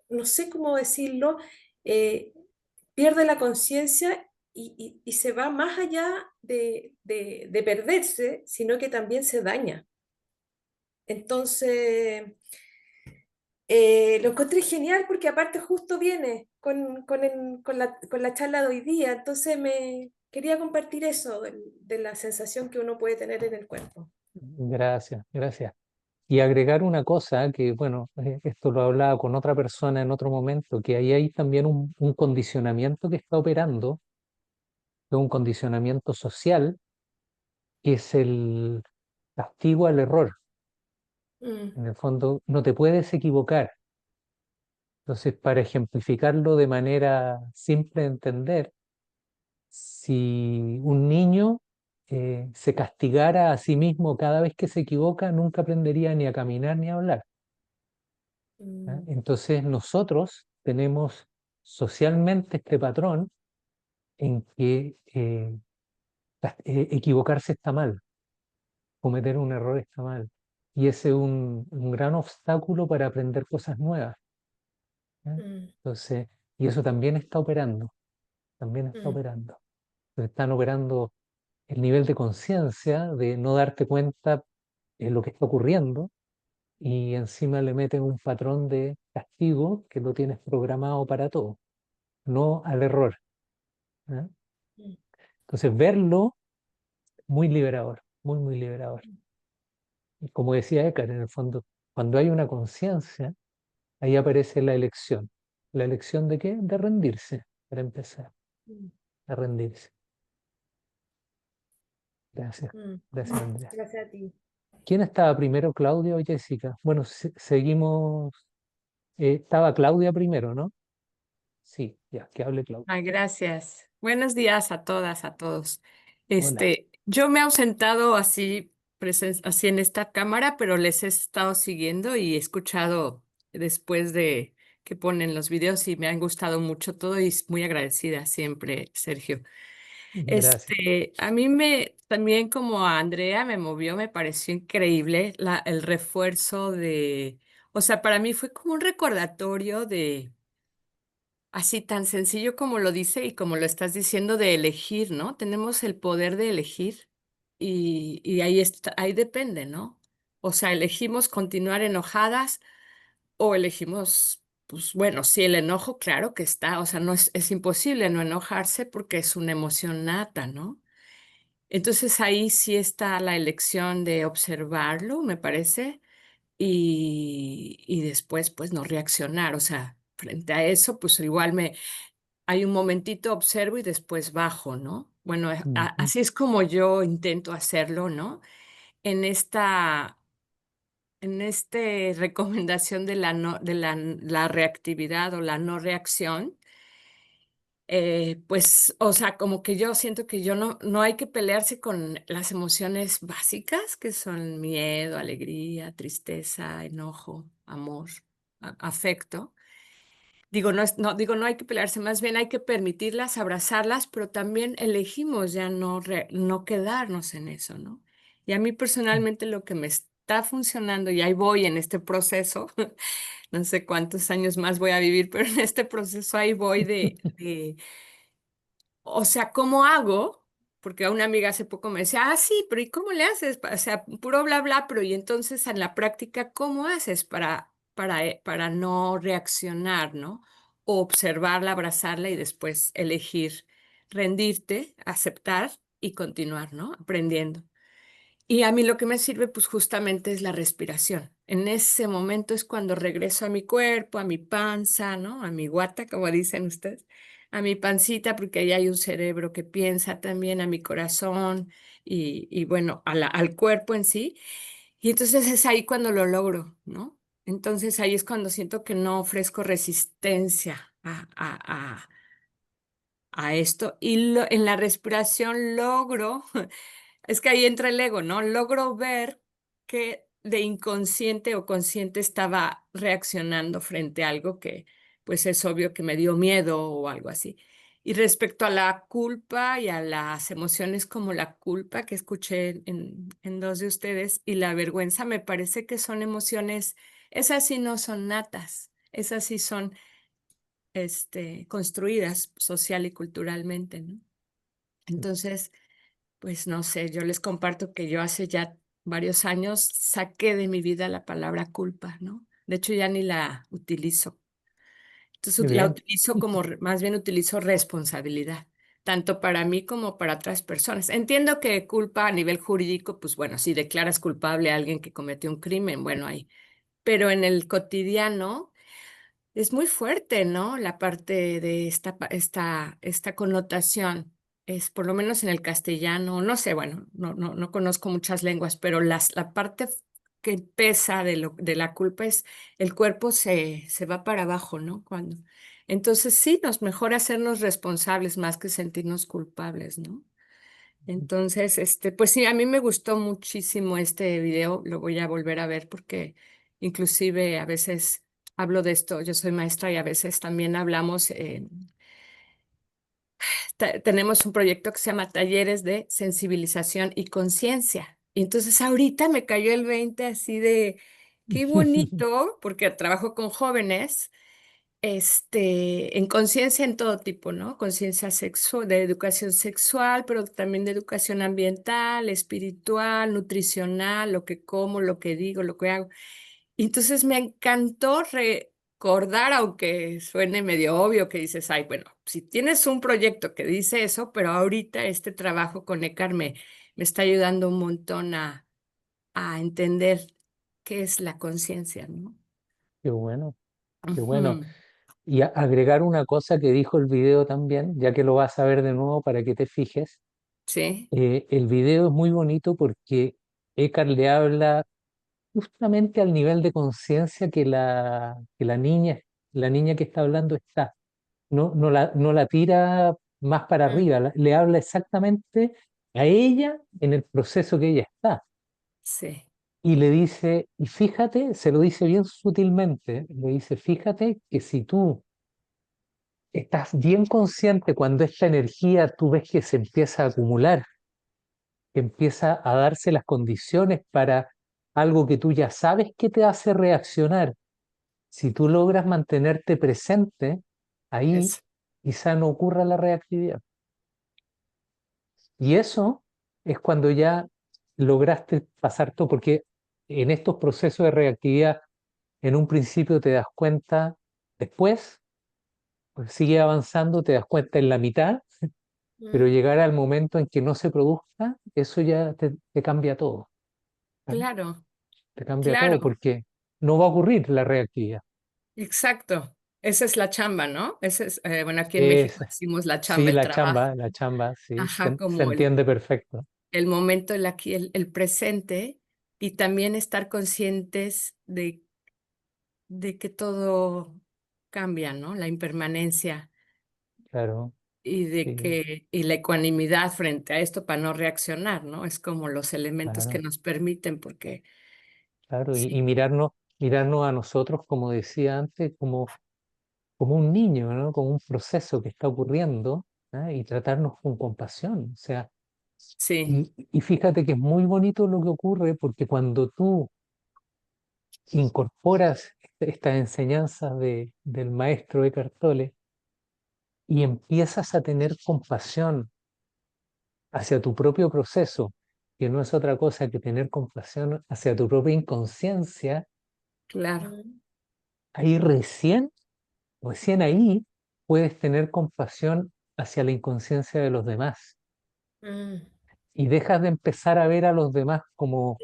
[SPEAKER 2] no sé cómo decirlo, eh, pierde la conciencia y se va más allá de perderse, sino que también se daña. Entonces, lo encontré genial porque aparte justo viene con la charla de hoy día, entonces me quería compartir eso de la sensación que uno puede tener en el cuerpo.
[SPEAKER 1] Gracias, gracias. Y agregar una cosa que, bueno, esto lo hablaba con otra persona en otro momento, que ahí hay también un condicionamiento que está operando, que es un condicionamiento social, que es el castigo al error.
[SPEAKER 2] Mm,
[SPEAKER 1] En el fondo, no te puedes equivocar. Entonces, para ejemplificarlo de manera simple de entender, si un niño se castigara a sí mismo cada vez que se equivoca, nunca aprendería ni a caminar ni a hablar. ¿Ah?
[SPEAKER 2] mm,
[SPEAKER 1] Entonces nosotros tenemos socialmente este patrón en que equivocarse está mal, cometer un error está mal. Y ese es un gran obstáculo para aprender cosas nuevas. ¿Ah?
[SPEAKER 2] mm,
[SPEAKER 1] Entonces, y eso también está operando, también está
[SPEAKER 2] mm,
[SPEAKER 1] operando. Entonces, están operando el nivel de conciencia de no darte cuenta de lo que está ocurriendo y encima le meten un patrón de castigo que lo tienes programado para todo, no al error. ¿Ah?
[SPEAKER 2] mm,
[SPEAKER 1] Entonces, verlo, muy liberador, muy, muy liberador. Y como decía Eckhart, en el fondo, cuando hay una conciencia, ahí aparece la elección. ¿La elección de qué? De rendirse, para empezar,
[SPEAKER 2] mm,
[SPEAKER 1] de rendirse. Gracias,
[SPEAKER 2] mm.
[SPEAKER 1] gracias Andrea.
[SPEAKER 2] Gracias a ti.
[SPEAKER 1] ¿Quién estaba primero, Claudia o Jessica? Bueno, seguimos. Estaba Claudia primero, ¿no? Sí, ya, que hable Claudia.
[SPEAKER 5] Ay, gracias. Buenos días a todas, a todos.
[SPEAKER 1] Hola.
[SPEAKER 5] Yo me he ausentado así, así en esta cámara, pero les he estado siguiendo y he escuchado después de que ponen los videos y me han gustado mucho todo y muy agradecida siempre, Sergio.
[SPEAKER 1] Gracias.
[SPEAKER 5] A mí también como a Andrea me movió, me pareció increíble el refuerzo o sea, para mí fue como un recordatorio de, así tan sencillo como lo dice y como lo estás diciendo, de elegir, ¿no? Tenemos el poder de elegir y ahí está, ahí depende, ¿no? O sea, elegimos continuar enojadas o elegimos, pues bueno, sí, el enojo, claro que está, o sea, no es imposible no enojarse porque es una emoción nata, ¿no? Entonces ahí sí está la elección de observarlo, me parece, y después pues no reaccionar, o sea, frente a eso pues igual hay un momentito observo y después bajo, ¿no? Bueno,
[SPEAKER 1] Ujú.
[SPEAKER 5] así es como yo intento hacerlo, ¿no? En recomendación de la, no, de la reactividad o la no reacción, pues, o sea, como que yo siento que yo no hay que pelearse con las emociones básicas, que son miedo, alegría, tristeza, enojo, amor, afecto. Digo, digo, no hay que pelearse, más bien hay que permitirlas, abrazarlas, pero también elegimos ya no quedarnos en eso, ¿no? Y a mí personalmente lo que me está funcionando, y ahí voy en este proceso, no sé cuántos años más voy a vivir, pero en este proceso ahí voy o sea, ¿cómo hago? Porque a una amiga hace poco me decía, sí, pero ¿y cómo le haces? O sea, puro bla, bla, pero y entonces en la práctica, ¿cómo haces para no reaccionar, ¿no? O observarla, abrazarla y después elegir rendirte, aceptar y continuar, ¿no? Aprendiendo. Y a mí lo que me sirve, pues justamente es la respiración. En ese momento es cuando regreso a mi cuerpo, a mi panza, ¿no? A mi guata, como dicen ustedes, a mi pancita, porque ahí hay un cerebro que piensa también, a mi corazón y bueno, al cuerpo en sí. Y entonces es ahí cuando lo logro, ¿no? Entonces ahí es cuando siento que no ofrezco resistencia a esto. Y en la respiración logro Es que ahí entra el ego, ¿no? Logro ver que de inconsciente o consciente estaba reaccionando frente a algo que, pues es obvio que me dio miedo o algo así. Y respecto a la culpa y a las emociones como la culpa que escuché en dos de ustedes y la vergüenza, me parece que son emociones, esas sí no son natas, esas sí son construidas social y culturalmente, ¿no? Entonces, pues no sé, yo les comparto que yo hace ya varios años saqué de mi vida la palabra culpa, ¿no? De hecho, ya ni la utilizo. Entonces,
[SPEAKER 1] Qué
[SPEAKER 5] la
[SPEAKER 1] bien.
[SPEAKER 5] utilizo como, más bien utilizo responsabilidad, tanto para mí como para otras personas. Entiendo que culpa a nivel jurídico, pues bueno, si declaras culpable a alguien que cometió un crimen, bueno, ahí. Pero en el cotidiano es muy fuerte, ¿no? La parte de esta connotación es, por lo menos en el castellano, no sé, bueno, no conozco muchas lenguas, pero la parte que pesa de la culpa es el cuerpo se va para abajo, ¿no? Entonces sí, nos mejor hacernos responsables más que sentirnos culpables, ¿no? Entonces, pues sí, a mí me gustó muchísimo este video, lo voy a volver a ver porque inclusive a veces hablo de esto, yo soy maestra y a veces también hablamos, tenemos un proyecto que se llama Talleres de Sensibilización y Conciencia. Y entonces ahorita me cayó el 20 así de, qué bonito, porque trabajo con jóvenes en conciencia en todo tipo, ¿no? Conciencia sexual, de educación sexual, pero también de educación ambiental, espiritual, nutricional, lo que como, lo que digo, lo que hago. Y entonces me encantó recordar, aunque suene medio obvio que dices, ay, bueno, si tienes un proyecto que dice eso, pero ahorita este trabajo con ECAR me está ayudando un montón a entender qué es la conciencia, ¿no?
[SPEAKER 1] Qué bueno, qué bueno.
[SPEAKER 5] Ujú.
[SPEAKER 1] Y agregar una cosa que dijo el video también, ya que lo vas a ver de nuevo para que te fijes.
[SPEAKER 5] Sí,
[SPEAKER 1] El video es muy bonito porque Eckhart le habla justamente al nivel de conciencia que la niña que está hablando está. No la tira más para
[SPEAKER 5] mm,
[SPEAKER 1] arriba, le habla exactamente a ella en el proceso que ella está.
[SPEAKER 5] sí,
[SPEAKER 1] Y le dice, y fíjate, se lo dice bien sutilmente, le dice, fíjate que si tú estás bien consciente cuando esta energía tú ves que se empieza a acumular, que empieza a darse las condiciones para algo que tú ya sabes que te hace reaccionar. Si tú logras mantenerte presente, ahí
[SPEAKER 5] eso,
[SPEAKER 1] quizá no ocurra la reactividad. Y eso es cuando ya lograste pasar todo, porque en estos procesos de reactividad, en un principio te das cuenta, después pues sigue avanzando, te das cuenta en la mitad, pero
[SPEAKER 2] mm,
[SPEAKER 1] llegar al momento en que no se produzca, eso ya te cambia todo. ¿Ah?
[SPEAKER 5] claro,
[SPEAKER 1] Te cambia todo
[SPEAKER 5] claro,
[SPEAKER 1] porque no va a ocurrir la reactividad.
[SPEAKER 5] exacto. Esa es la chamba, ¿no? Bueno, aquí en México
[SPEAKER 1] Es,
[SPEAKER 5] decimos la chamba,
[SPEAKER 1] sí,
[SPEAKER 5] el trabajo.
[SPEAKER 1] la chamba, sí,
[SPEAKER 5] Ajá,
[SPEAKER 1] se
[SPEAKER 5] como
[SPEAKER 1] entiende perfecto.
[SPEAKER 5] el momento, el aquí, el presente, y también estar conscientes de que todo cambia, ¿no? La impermanencia
[SPEAKER 1] Claro, sí,
[SPEAKER 5] y la ecuanimidad frente a esto para no reaccionar, ¿no? Es como los elementos que
[SPEAKER 1] claro,
[SPEAKER 5] nos permiten, porque
[SPEAKER 1] claro. Y
[SPEAKER 5] sí,
[SPEAKER 1] mirarnos a nosotros, como decía antes, como un niño, ¿no? Como un proceso que está ocurriendo, ¿ah? Y tratarnos con compasión. O sea,
[SPEAKER 5] sí,
[SPEAKER 1] y fíjate que es muy bonito lo que ocurre porque cuando tú incorporas estas enseñanzas del maestro Eckhart Tolle y empiezas a tener compasión hacia tu propio proceso, que no es otra cosa que tener compasión hacia tu propia inconsciencia,
[SPEAKER 5] claro,
[SPEAKER 2] mm,
[SPEAKER 1] ahí recién ahí puedes tener compasión hacia la inconsciencia de los demás
[SPEAKER 2] mm,
[SPEAKER 1] y dejas de empezar a ver a los demás como,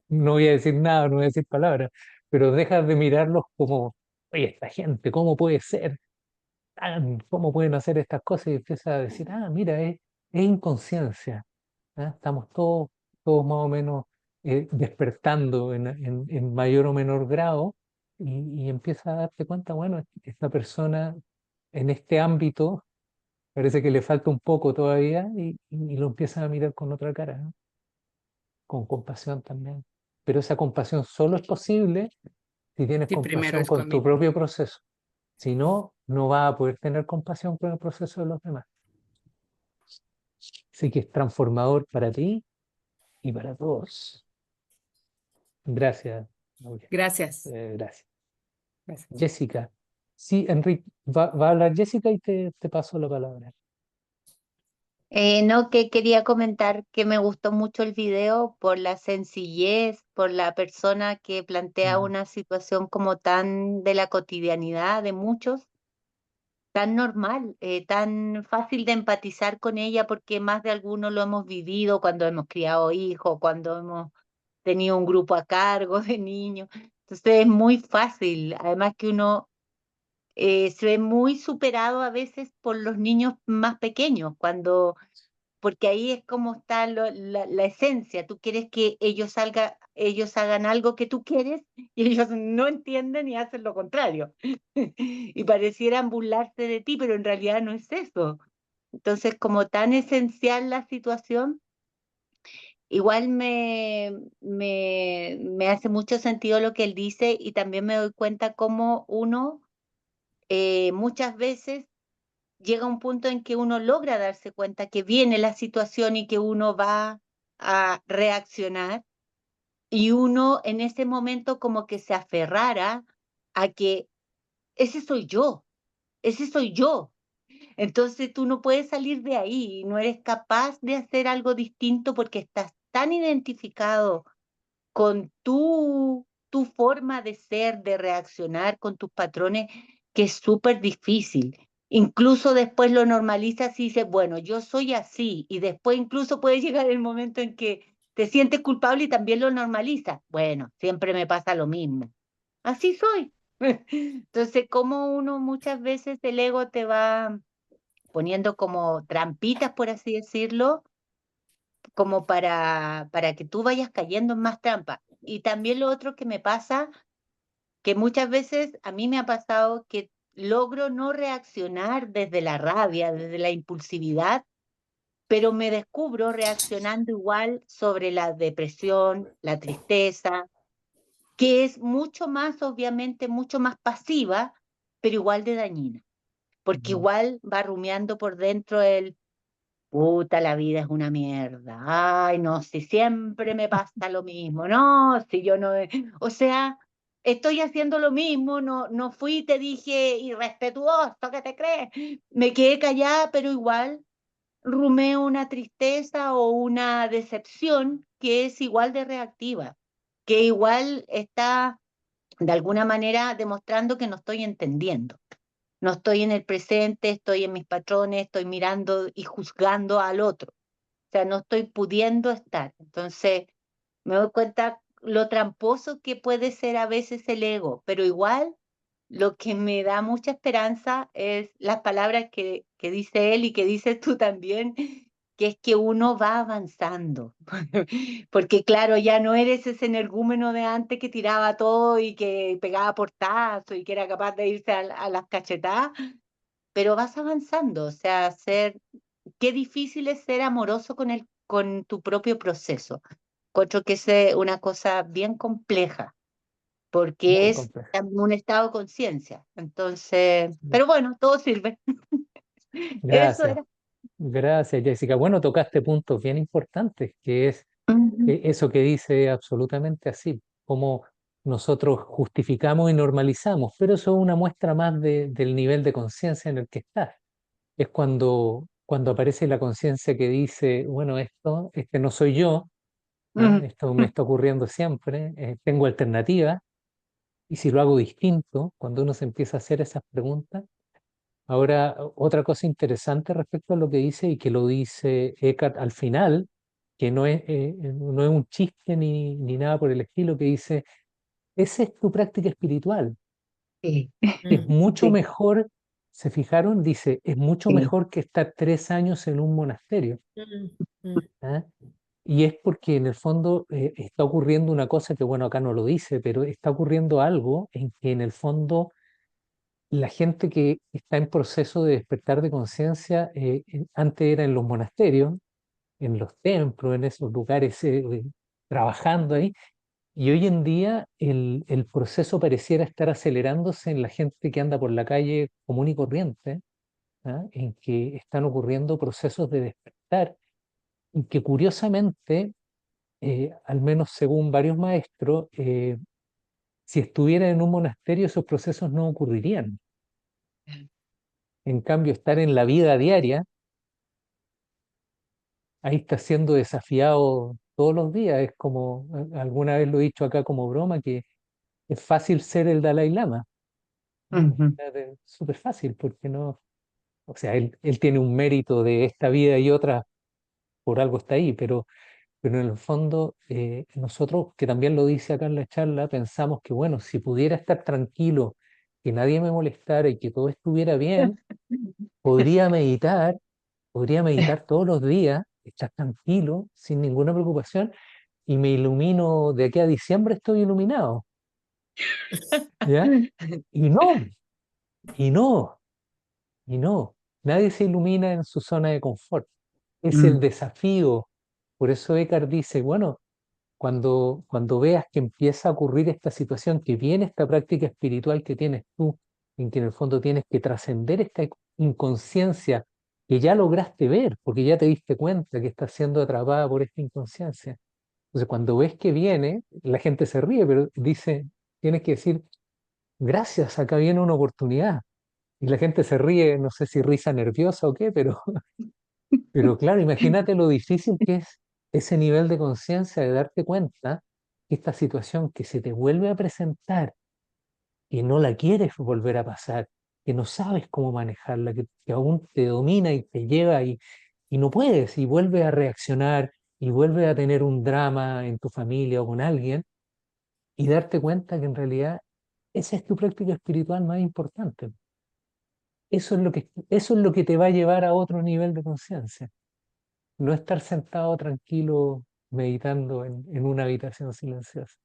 [SPEAKER 1] no voy a decir nada, no voy a decir palabras, pero dejas de mirarlos como, oye, esta gente, ¿cómo puede ser? ¿Cómo pueden hacer estas cosas? Y empiezas a decir, mira, es inconsciencia. ¿Ah? Estamos todos más o menos despertando en mayor o menor grado y empiezas a darte cuenta, bueno, esta persona en este ámbito Parece que le falta un poco todavía y lo empiezas a mirar con otra cara, ¿no? Con compasión también. Pero esa compasión solo es posible si tienes
[SPEAKER 5] Sí, primero
[SPEAKER 1] compasión
[SPEAKER 5] es
[SPEAKER 1] con tu
[SPEAKER 5] conmigo.
[SPEAKER 1] propio proceso. Si no, no vas a poder tener compasión con el proceso de los demás. Así que es transformador para ti y para todos. Gracias, Aurea.
[SPEAKER 5] Gracias.
[SPEAKER 1] Gracias.
[SPEAKER 5] Gracias.
[SPEAKER 1] Jessica. Sí, Enrique, va a hablar Jessica y te paso la palabra.
[SPEAKER 6] No, que quería comentar que me gustó mucho el video por la sencillez, por la persona que plantea
[SPEAKER 1] Mm,
[SPEAKER 6] una situación como tan de la cotidianidad de muchos, tan normal, tan fácil de empatizar con ella porque más de alguno lo hemos vivido cuando hemos criado hijos, cuando hemos tenido un grupo a cargo de niños. Entonces es muy fácil, además que uno se ve muy superado a veces por los niños más pequeños, porque ahí es como está la esencia. Tú quieres que ellos hagan algo que tú quieres y ellos no entienden y hacen lo contrario. Y parecieran burlarse de ti, pero en realidad no es eso. Entonces, como tan esencial la situación, igual me hace mucho sentido lo que él dice y también me doy cuenta cómo uno muchas veces llega un punto en que uno logra darse cuenta que viene la situación y que uno va a reaccionar y uno en ese momento como que se aferrara a que ese soy yo, ese soy yo. Entonces tú no puedes salir de ahí y no eres capaz de hacer algo distinto porque estás tan identificado con tu forma de ser, de reaccionar, con tus patrones, que es súper difícil. Incluso después lo normalizas y dices, bueno, yo soy así, y después incluso puede llegar el momento en que te sientes culpable y también lo normalizas. Bueno, siempre me pasa lo mismo. Así soy. Entonces, como uno muchas veces el ego te va poniendo como trampitas, por así decirlo, como para que tú vayas cayendo en más trampas. Y también lo otro que me pasa, que muchas veces a mí me ha pasado que logro no reaccionar desde la rabia, desde la impulsividad, pero me descubro reaccionando igual sobre la depresión, la tristeza, que es mucho más, obviamente, mucho más pasiva, pero igual de dañina, porque
[SPEAKER 1] mm,
[SPEAKER 6] igual va rumiando por dentro el puta, la vida es una mierda. Ay, no, si siempre me pasa lo mismo. No, si yo no. O sea, estoy haciendo lo mismo, no fui y te dije irrespetuoso, ¿qué te crees? Me quedé callada, pero igual rumeo una tristeza o una decepción que es igual de reactiva, que igual está de alguna manera demostrando que no estoy entendiendo. No estoy en el presente, estoy en mis patrones, estoy mirando y juzgando al otro. O sea, no estoy pudiendo estar. Entonces, me doy cuenta lo tramposo que puede ser a veces el ego, pero igual lo que me da mucha esperanza es las palabras que dice él y que dices tú también, que es que uno va avanzando. Porque claro, ya no eres ese energúmeno de antes que tiraba todo y que pegaba portazo y que era capaz de irse a las cachetadas, pero vas avanzando, o sea, qué difícil es ser amoroso con tu propio proceso. Encuentro que es una cosa bien compleja, porque
[SPEAKER 1] muy
[SPEAKER 6] es
[SPEAKER 1] complejo.
[SPEAKER 6] también un estado de conciencia. Entonces,
[SPEAKER 1] Mm,
[SPEAKER 6] pero bueno, todo sirve. Eso
[SPEAKER 1] gracias,
[SPEAKER 6] era.
[SPEAKER 1] gracias, Jessica. Bueno, tocaste puntos bien importantes, que es
[SPEAKER 6] Ujú,
[SPEAKER 1] eso que dice absolutamente así, como nosotros justificamos y normalizamos, pero eso es una muestra más del nivel de conciencia en el que estás. Es cuando aparece la conciencia que dice, bueno, este no soy yo, ¿ah?
[SPEAKER 6] ujú,
[SPEAKER 1] Esto me está ocurriendo siempre, tengo alternativas, y si lo hago distinto, cuando uno se empieza a hacer esas preguntas. Ahora, otra cosa interesante respecto a lo que dice y que lo dice Eckhart al final, que no es un chiste ni nada por el estilo, que dice, esa es tu práctica espiritual.
[SPEAKER 6] sí,
[SPEAKER 1] Es
[SPEAKER 5] Mm,
[SPEAKER 1] mucho
[SPEAKER 6] sí,
[SPEAKER 1] mejor, ¿se fijaron? Dice, es mucho
[SPEAKER 6] sí.
[SPEAKER 1] mejor que estar 3 años en un monasterio.
[SPEAKER 5] mm, mm.
[SPEAKER 1] ¿Ah? Y es porque en el fondo está ocurriendo una cosa que, bueno, acá no lo dice, pero está ocurriendo algo en que en el fondo la gente que está en proceso de despertar de conciencia, antes era en los monasterios, en los templos, en esos lugares, trabajando ahí, y hoy en día el proceso pareciera estar acelerándose en la gente que anda por la calle común y corriente, ¿ah? En que están ocurriendo procesos de despertar y que curiosamente, al menos según varios maestros, si estuvieran en un monasterio esos procesos no ocurrirían. En cambio, estar en la vida diaria, ahí está siendo desafiado todos los días. Es como, alguna vez lo he dicho acá como broma, que es fácil ser el Dalai Lama.
[SPEAKER 6] Ujú.
[SPEAKER 1] Es súper fácil porque no, o sea, él tiene un mérito de esta vida y otra, por algo está ahí, pero en el fondo, nosotros, que también lo dice acá en la charla, pensamos que, bueno, si pudiera estar tranquilo, que nadie me molestara y que todo estuviera bien, podría meditar, podría meditar todos los días, estar tranquilo, sin ninguna preocupación, y me ilumino, de aquí a diciembre estoy iluminado, ¿ya? Y no, y no, y no, nadie se ilumina en su zona de confort. Es el
[SPEAKER 6] Mm.
[SPEAKER 1] desafío. Por eso Eckhart dice, bueno, cuando veas que empieza a ocurrir esta situación, que viene esta práctica espiritual que tienes tú, en que en el fondo tienes que trascender esta inconsciencia que ya lograste ver, porque ya te diste cuenta que estás siendo atrapada por esta inconsciencia. Entonces, cuando ves que viene, la gente se ríe, pero dice, tienes que decir, gracias, acá viene una oportunidad. Y la gente se ríe, no sé si risa nerviosa o qué, pero claro, imagínate lo difícil que es ese nivel de conciencia de darte cuenta que esta situación que se te vuelve a presentar, que no la quieres volver a pasar, que no sabes cómo manejarla, que aún te domina y te lleva y no puedes, y vuelves a reaccionar y vuelves a tener un drama en tu familia o con alguien, y darte cuenta que en realidad esa es tu práctica espiritual más importante. Eso es lo que te va a llevar a otro nivel de conciencia. No estar sentado tranquilo meditando en una habitación silenciosa.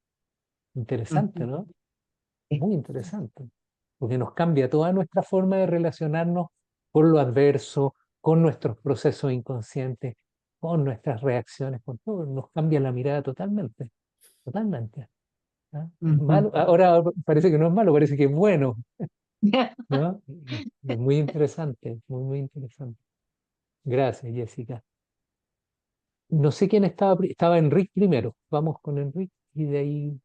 [SPEAKER 1] Interesante,
[SPEAKER 6] Ujú.
[SPEAKER 1] ¿no?
[SPEAKER 6] Sí.
[SPEAKER 1] Muy interesante, porque nos cambia toda nuestra forma de relacionarnos con lo adverso, con nuestros procesos inconscientes, con nuestras reacciones, con todo. Nos cambia la mirada totalmente, totalmente. ¿Ah? Es
[SPEAKER 6] Ujú.
[SPEAKER 1] malo, ahora parece que no es malo, parece que es bueno, ¿no? Es muy interesante, muy, muy interesante. Gracias, Jessica. No sé quién estaba, estaba Enrique primero. Vamos con Enrique y de ahí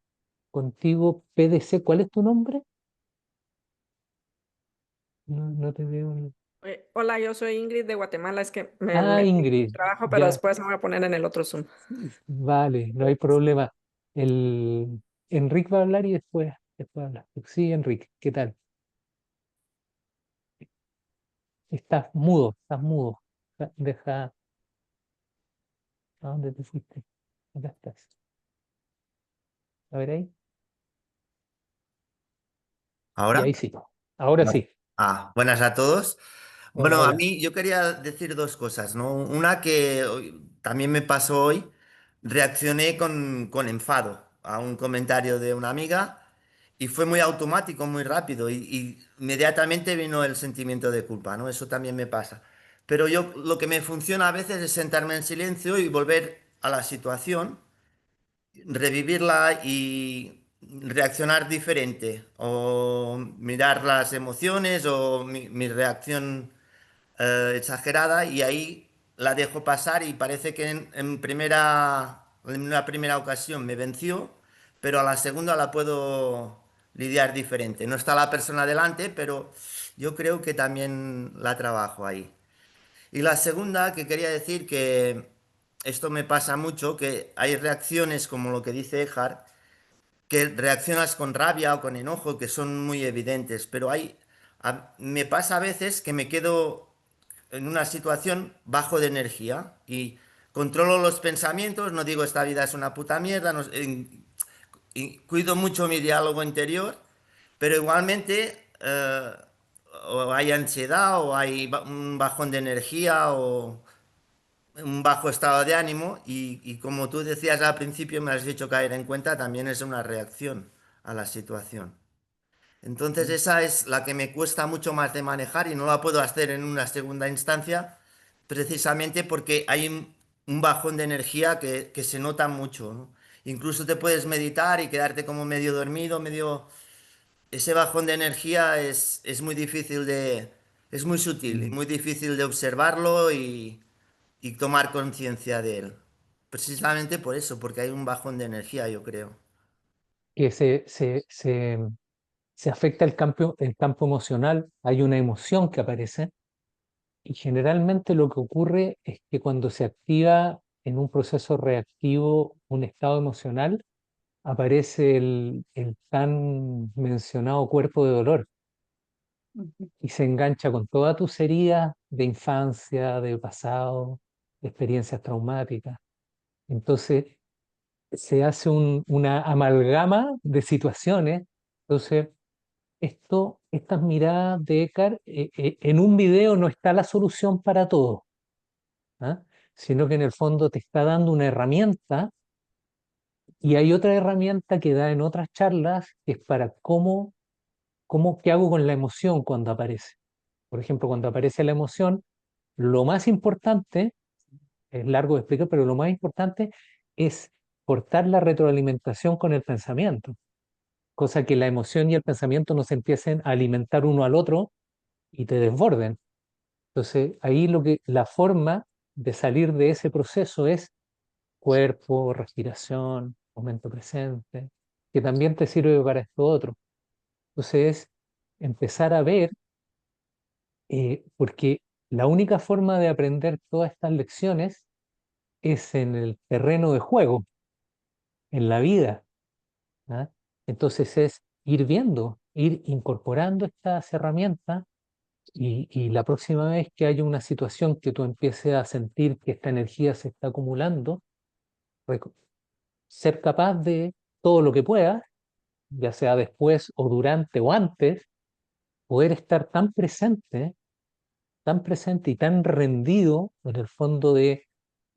[SPEAKER 1] contigo, PDC. ¿Cuál es tu nombre? No, no te veo.
[SPEAKER 7] Hola, yo soy Ingrid de Guatemala. Es que me
[SPEAKER 1] Ah,
[SPEAKER 7] metí en
[SPEAKER 1] Ingrid.
[SPEAKER 7] trabajo, pero
[SPEAKER 1] Ya,
[SPEAKER 7] después me voy a poner en el otro Zoom.
[SPEAKER 1] vale, no hay problema. El Enrique va a hablar y después hablas tú. Sí, Enrique, ¿qué tal? Estás mudo, estás mudo. Deja, ¿a dónde te fuiste? Acá estás. A ver ahí. Y
[SPEAKER 8] ¿Ahora?
[SPEAKER 1] ahí sí. Ahora
[SPEAKER 8] Vale.
[SPEAKER 1] sí.
[SPEAKER 8] Buenas a todos.
[SPEAKER 1] Hola,
[SPEAKER 8] Bueno, a
[SPEAKER 1] hola.
[SPEAKER 8] mí yo quería decir dos cosas, ¿no? Una que también me pasó hoy, reaccioné con enfado a un comentario de una amiga y fue muy automático, muy rápido y inmediatamente vino el sentimiento de culpa, ¿no? Eso también me pasa. Pero yo lo que me funciona a veces es sentarme en silencio y volver a la situación, revivirla y reaccionar diferente o mirar las emociones o mi reacción exagerada y ahí la dejo pasar y parece que en una primera ocasión me venció, pero a la segunda la puedo lidiar diferente. No está la persona delante, pero yo creo que también la trabajo ahí. Y la segunda que quería decir que esto me pasa mucho, que hay reacciones como lo que dice Eckhart, que reaccionas con rabia o con enojo, que son muy evidentes, pero me pasa a veces que me quedo en una situación bajo de energía y controlo los pensamientos, no digo esta vida es una puta mierda, y cuido mucho mi diálogo interior, pero igualmente o hay ansiedad o hay un bajón de energía o un bajo estado de ánimo y como tú decías al principio, me has dicho caer en cuenta, también es una reacción a la situación. Entonces esa es la que me cuesta mucho más de manejar y no la puedo hacer en una segunda instancia, precisamente porque hay un bajón de energía que se nota mucho, ¿no? Incluso te puedes meditar y quedarte como medio dormido, medio... Ese bajón de energía es muy difícil de... Es muy sutil y
[SPEAKER 1] Mm.
[SPEAKER 8] muy difícil de observarlo y tomar conciencia de él. Precisamente por eso, porque hay un bajón de energía, yo creo.
[SPEAKER 1] Que se afecta el campo emocional, hay una emoción que aparece y generalmente lo que ocurre es que cuando se activa en un proceso reactivo un estado emocional, aparece el tan mencionado cuerpo de dolor
[SPEAKER 6] Ujú.
[SPEAKER 1] y se engancha con todas tus heridas de infancia, de pasado, de experiencias traumáticas. Entonces se hace una amalgama de situaciones. Entonces, estas miradas de Eckhart, en un video no está la solución para todo, ¿ah? Sino que en el fondo te está dando una herramienta y hay otra herramienta que da en otras charlas que es para qué hago con la emoción cuando aparece. Por ejemplo, cuando aparece la emoción, lo más importante, es largo de explicar, pero lo más importante es cortar la retroalimentación con el pensamiento, cosa que la emoción y el pensamiento no se empiecen a alimentar uno al otro y te desborden. Entonces, ahí la forma de salir de ese proceso es cuerpo, respiración, momento presente, que también te sirve para esto otro. Entonces, es empezar a ver, porque la única forma de aprender todas estas lecciones es en el terreno de juego, en la vida, ¿ah? Entonces es ir viendo, ir incorporando estas herramientas y la próxima vez que haya una situación que tú empieces a sentir que esta energía se está acumulando, reco- ser capaz de todo lo que puedas, ya sea después o durante o antes, poder estar tan presente y tan rendido en el fondo de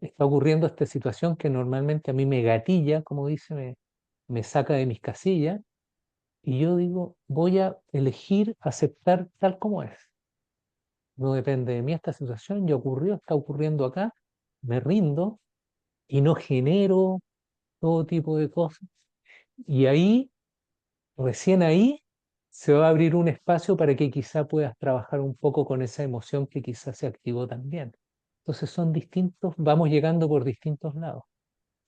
[SPEAKER 1] está ocurriendo esta situación que normalmente a mí me gatilla, como dice, me saca de mis casillas, y yo digo, voy a elegir aceptar tal como es. No depende de mí esta situación, ya ocurrió, está ocurriendo acá, me rindo y no genero todo tipo de cosas. Y ahí, recién ahí, se va a abrir un espacio para que quizá puedas trabajar un poco con esa emoción que quizá se activó también. Entonces son distintos, vamos llegando por distintos lados,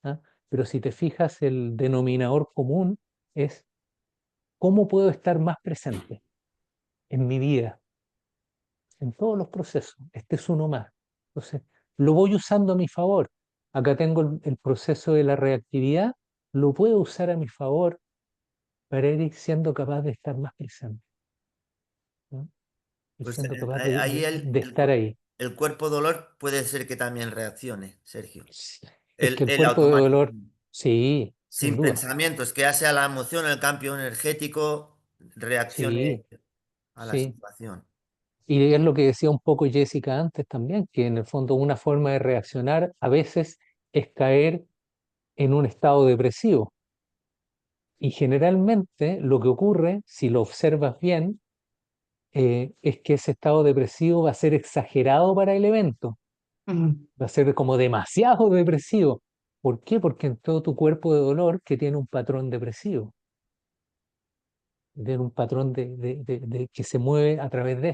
[SPEAKER 1] ¿ah? Pero si te fijas, el denominador común es cómo puedo estar más presente en mi vida, en todos los procesos. Este es uno más. Entonces, lo voy usando a mi favor. Acá tengo el proceso de la reactividad, lo puedo usar a mi favor para ir siendo capaz de estar más presente, ¿no? Ir
[SPEAKER 8] Pues
[SPEAKER 1] siendo capaz
[SPEAKER 8] ahí
[SPEAKER 1] de estar ahí.
[SPEAKER 8] el cuerpo dolor puede ser que también reaccione, Sergio.
[SPEAKER 1] Sí. Es que el
[SPEAKER 8] El
[SPEAKER 1] cuerpo de dolor,
[SPEAKER 8] automatismo.
[SPEAKER 1] sí, sin
[SPEAKER 8] Sin
[SPEAKER 1] duda,
[SPEAKER 8] pensamientos, que ya sea la emoción, el cambio energético, reaccione
[SPEAKER 1] sí,
[SPEAKER 8] a la
[SPEAKER 1] sí.
[SPEAKER 8] situación.
[SPEAKER 1] Y es lo que decía un poco Jessica antes también, que en el fondo una forma de reaccionar a veces es caer en un estado depresivo. Y generalmente lo que ocurre, si lo observas bien, es que ese estado depresivo va a ser exagerado para el evento, va a ser como demasiado depresivo. ¿Por qué? Porque en todo tu cuerpo de dolor que tiene un patrón depresivo, tiene un patrón que se mueve a través de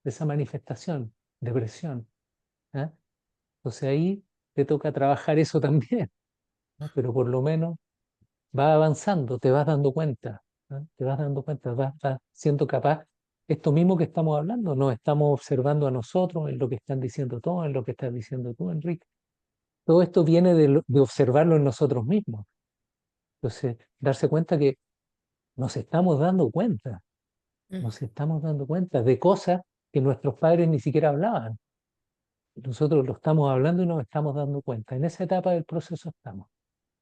[SPEAKER 1] esa manifestación, depresión, ¿ah? Entonces ahí te toca trabajar eso también, ¿no? Pero por lo menos va avanzando, te vas dando cuenta, ¿no? Te vas dando cuenta, vas siendo capaz. Esto mismo que estamos hablando, nos estamos observando a nosotros, en lo que están diciendo todos, en lo que estás diciendo tú, Enrique. Todo esto viene de observarlo en nosotros mismos. Entonces, darse cuenta que nos estamos dando cuenta,
[SPEAKER 2] Mm.
[SPEAKER 1] nos estamos dando cuenta de cosas que nuestros padres ni siquiera hablaban. Nosotros lo estamos hablando y nos estamos dando cuenta. En esa etapa del proceso estamos.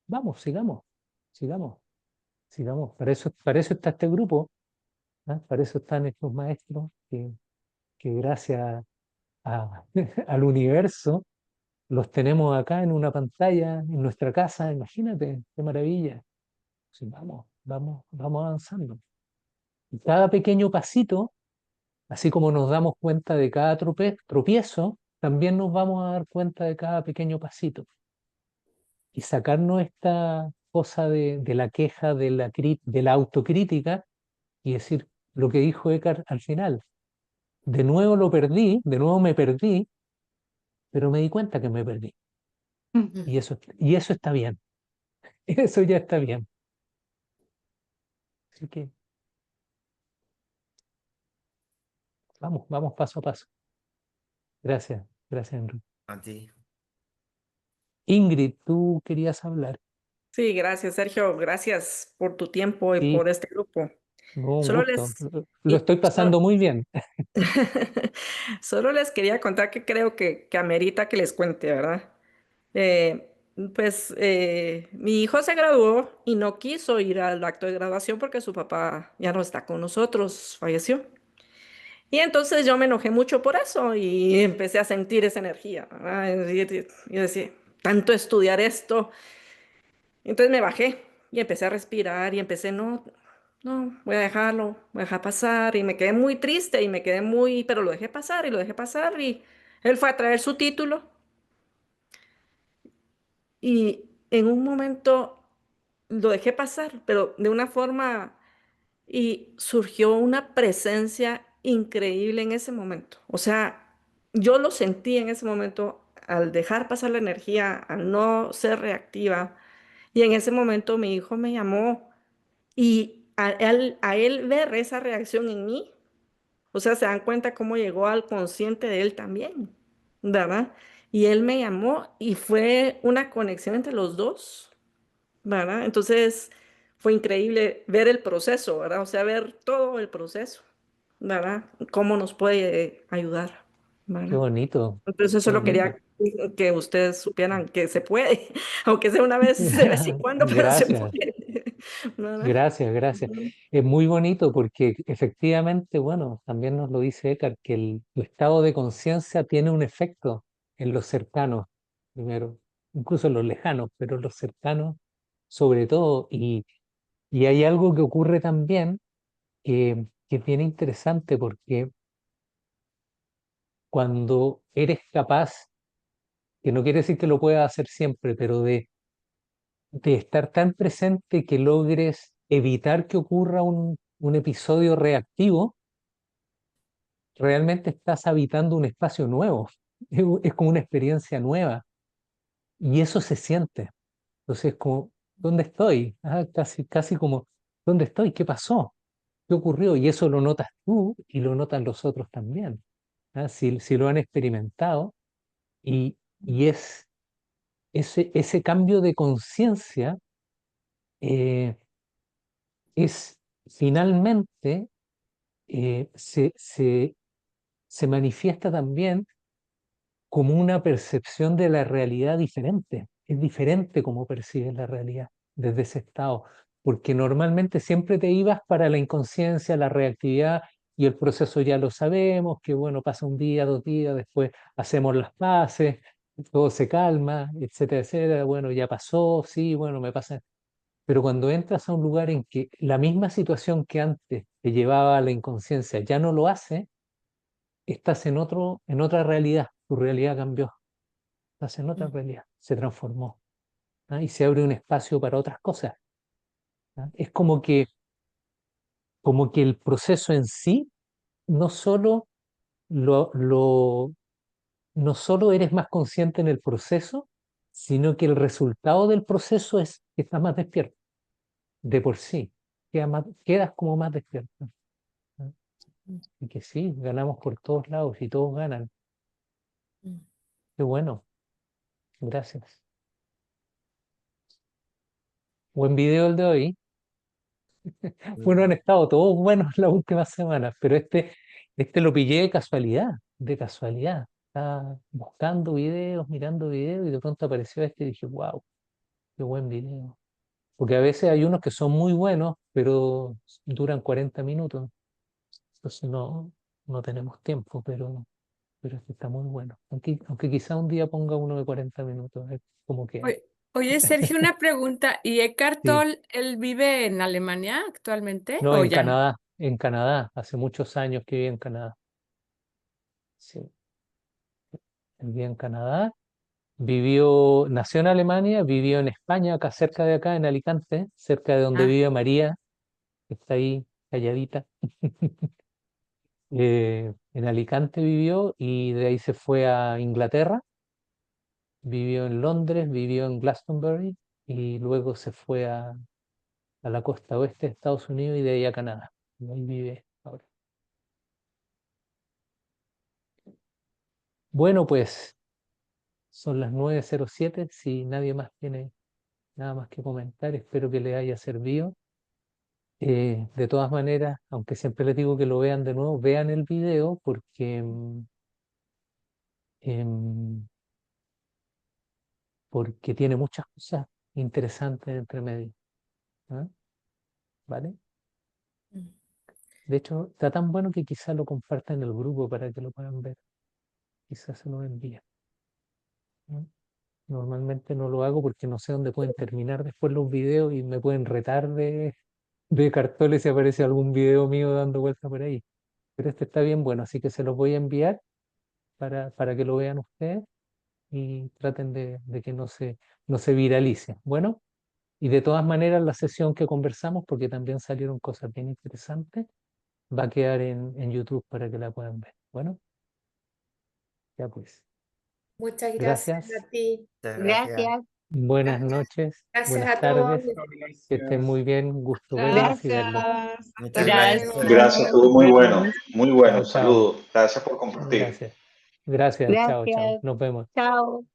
[SPEAKER 1] Vamos, sigamos, sigamos, sigamos. Para eso está este grupo, ¿ah? Para eso están estos maestros que gracias al universo los tenemos acá en una pantalla, en nuestra casa. Imagínate, qué maravilla. Sí, vamos, vamos, vamos avanzando. cada pequeño pasito, así como nos damos cuenta de cada tropiezo, también nos vamos a dar cuenta de cada pequeño pasito. Y sacarnos esta cosa de la queja, de la autocrítica y decir lo que dijo Eckhart al final. De nuevo lo perdí, de nuevo me perdí, pero me di cuenta que me perdí. Y eso está bien. Eso ya está bien. Así que vamos paso a paso. Gracias, Enrique.
[SPEAKER 8] A ti.
[SPEAKER 1] Ingrid, tú querías hablar.
[SPEAKER 7] Sí, gracias, Sergio. Gracias por tu tiempo y
[SPEAKER 1] Sí,
[SPEAKER 7] por este grupo.
[SPEAKER 1] no, un
[SPEAKER 7] Solo
[SPEAKER 1] gusto.
[SPEAKER 7] les,
[SPEAKER 1] Lo
[SPEAKER 7] y
[SPEAKER 1] estoy pasando muy bien.
[SPEAKER 7] solo les quería contar que creo que amerita que les cuente, ¿verdad? Eh, mi hijo se graduó y no quiso ir al acto de graduación porque su papá ya no está con nosotros, falleció. Y entonces yo me enojé mucho por eso y empecé a sentir esa energía, ¿verdad? Y decía, tanto estudiar esto. Entonces me bajé y empecé a respirar y empecé, no, no, voy a dejarlo, voy a dejar pasar. Y me quedé muy triste y me quedé muy, pero lo dejé pasar y lo dejé pasar. Y él fue a traer su título y en un momento lo dejé pasar, pero de una forma, y surgió una presencia increíble en ese momento. O sea, yo lo sentí en ese momento al dejar pasar la energía, al no ser reactiva. Y en ese momento mi hijo me llamó y a él ver esa reacción en mí, o sea, se dan cuenta cómo llegó al consciente de él también, ¿verdad? Y él me llamó y fue una conexión entre los dos, ¿verdad? Entonces fue increíble ver el proceso, ¿verdad? O sea, ver todo el proceso, ¿verdad? Cómo nos puede ayudar,
[SPEAKER 1] Qué
[SPEAKER 7] ¿verdad?
[SPEAKER 1] bonito,
[SPEAKER 7] Entonces
[SPEAKER 1] qué
[SPEAKER 7] solo
[SPEAKER 1] bonito.
[SPEAKER 7] quería que ustedes supieran que se puede, aunque sea una vez de vez en cuando, pero se
[SPEAKER 1] Gracias.
[SPEAKER 7] puede, ¿verdad?
[SPEAKER 1] Gracias. Es muy bonito porque efectivamente, bueno, también nos lo dice Eckhart, que tu estado de conciencia tiene un efecto en los cercanos, primero, incluso en los lejanos, pero en los cercanos sobre todo. Y hay algo que ocurre también que es bien interesante porque cuando eres capaz, que no quiere decir que lo puedas hacer siempre, pero de estar tan presente que logres evitar que ocurra un episodio reactivo, realmente estás habitando un espacio nuevo. Es como una experiencia nueva y eso se siente. Entonces, como, ¿dónde estoy? Casi como, ¿dónde estoy? ¿Qué pasó? ¿Qué ocurrió? Y eso lo notas tú y lo notan los otros también. Si lo han experimentado y es ese cambio de conciencia eh, es finalmente eh, se, se, se manifiesta también como una percepción de la realidad diferente. Es diferente como percibes la realidad desde ese estado, porque normalmente siempre te ibas para la inconsciencia, la reactividad, y el proceso ya lo sabemos, que bueno, pasa un día, 2 días, después hacemos las paces, todo se calma, etcétera, etcétera, bueno, ya pasó, sí, bueno, me pasa. Pero cuando entras a un lugar en que la misma situación que antes te llevaba a la inconsciencia ya no lo hace, estás en otra realidad, tu realidad cambió, estás en otra realidad, se transformó, y se abre un espacio para otras cosas. Es como que el proceso en sí no solo, lo, lo- no solo eres más consciente en el proceso, sino que el resultado del proceso es que estás más despierto, de por sí, quedas como más despierto. ¿No? Y que sí, ganamos por todos lados y todos ganan. Qué bueno, gracias. Buen video el de hoy. Bueno, han estado todos buenos las últimas semanas, pero este lo pillé de casualidad, de casualidad. Estaba buscando videos, mirando videos y de pronto apareció este y dije, wow, qué buen video. Porque a veces hay unos que son muy buenos, pero duran 40 minutos. Entonces no tenemos tiempo, pero este está muy bueno. Aunque quizá un día ponga uno de 40 minutos, es como que...
[SPEAKER 5] Oye, Sergio, una pregunta. ¿Y Eckhart
[SPEAKER 1] Sí,
[SPEAKER 5] Tolle, él vive en Alemania actualmente
[SPEAKER 1] no,
[SPEAKER 5] o
[SPEAKER 1] en
[SPEAKER 5] ya no?
[SPEAKER 1] Canadá, en Canadá, hace muchos años que vive en Canadá. Sí, vivía en Canadá, nació en Alemania, vivió en España, acá cerca de acá, en Alicante, cerca de donde
[SPEAKER 5] Ah,
[SPEAKER 1] vive María, que está ahí calladita. En Alicante vivió y de ahí se fue a Inglaterra, vivió en Londres, vivió en Glastonbury y luego se fue a la costa oeste de Estados Unidos y de ahí a Canadá. Y ahí vive ahora. Bueno, pues son las 9:07. Si nadie más tiene nada más que comentar, espero que les haya servido. De todas maneras, aunque siempre les digo que lo vean de nuevo, vean el video porque, em, porque tiene muchas cosas interesantes entre medio. ¿Ah? ¿Vale? De hecho, está tan bueno que quizás lo compartan en el grupo para que lo puedan ver. Quizás se lo envíen. ¿No? Normalmente no lo hago porque no sé dónde pueden terminar después los videos y me pueden retar de cartoles si aparece algún video mío dando vuelta por ahí. Pero este está bien bueno, así que se los voy a enviar para que lo vean ustedes y traten de que no se viralice. Bueno, y de todas maneras la sesión que conversamos, porque también salieron cosas bien interesantes, va a quedar en YouTube para que la puedan ver. Bueno, ya pues.
[SPEAKER 2] Muchas gracias
[SPEAKER 1] Gracias,
[SPEAKER 2] a ti.
[SPEAKER 8] Muchas gracias.
[SPEAKER 6] Gracias,
[SPEAKER 1] buenas noches,
[SPEAKER 2] Gracias
[SPEAKER 1] buenas
[SPEAKER 2] a todos.
[SPEAKER 1] tardes, que estén muy bien, gusto verlas y verlos.
[SPEAKER 7] Gracias.
[SPEAKER 8] Muchas
[SPEAKER 2] Hasta
[SPEAKER 8] gracias.
[SPEAKER 2] luego.
[SPEAKER 9] Gracias, estuvo muy bueno. Muy bueno.
[SPEAKER 1] Chao, chao.
[SPEAKER 9] Saludos. Gracias por compartir.
[SPEAKER 1] Gracias. Gracias, chao, chao.
[SPEAKER 6] gracias.
[SPEAKER 1] Nos vemos.
[SPEAKER 6] Chao.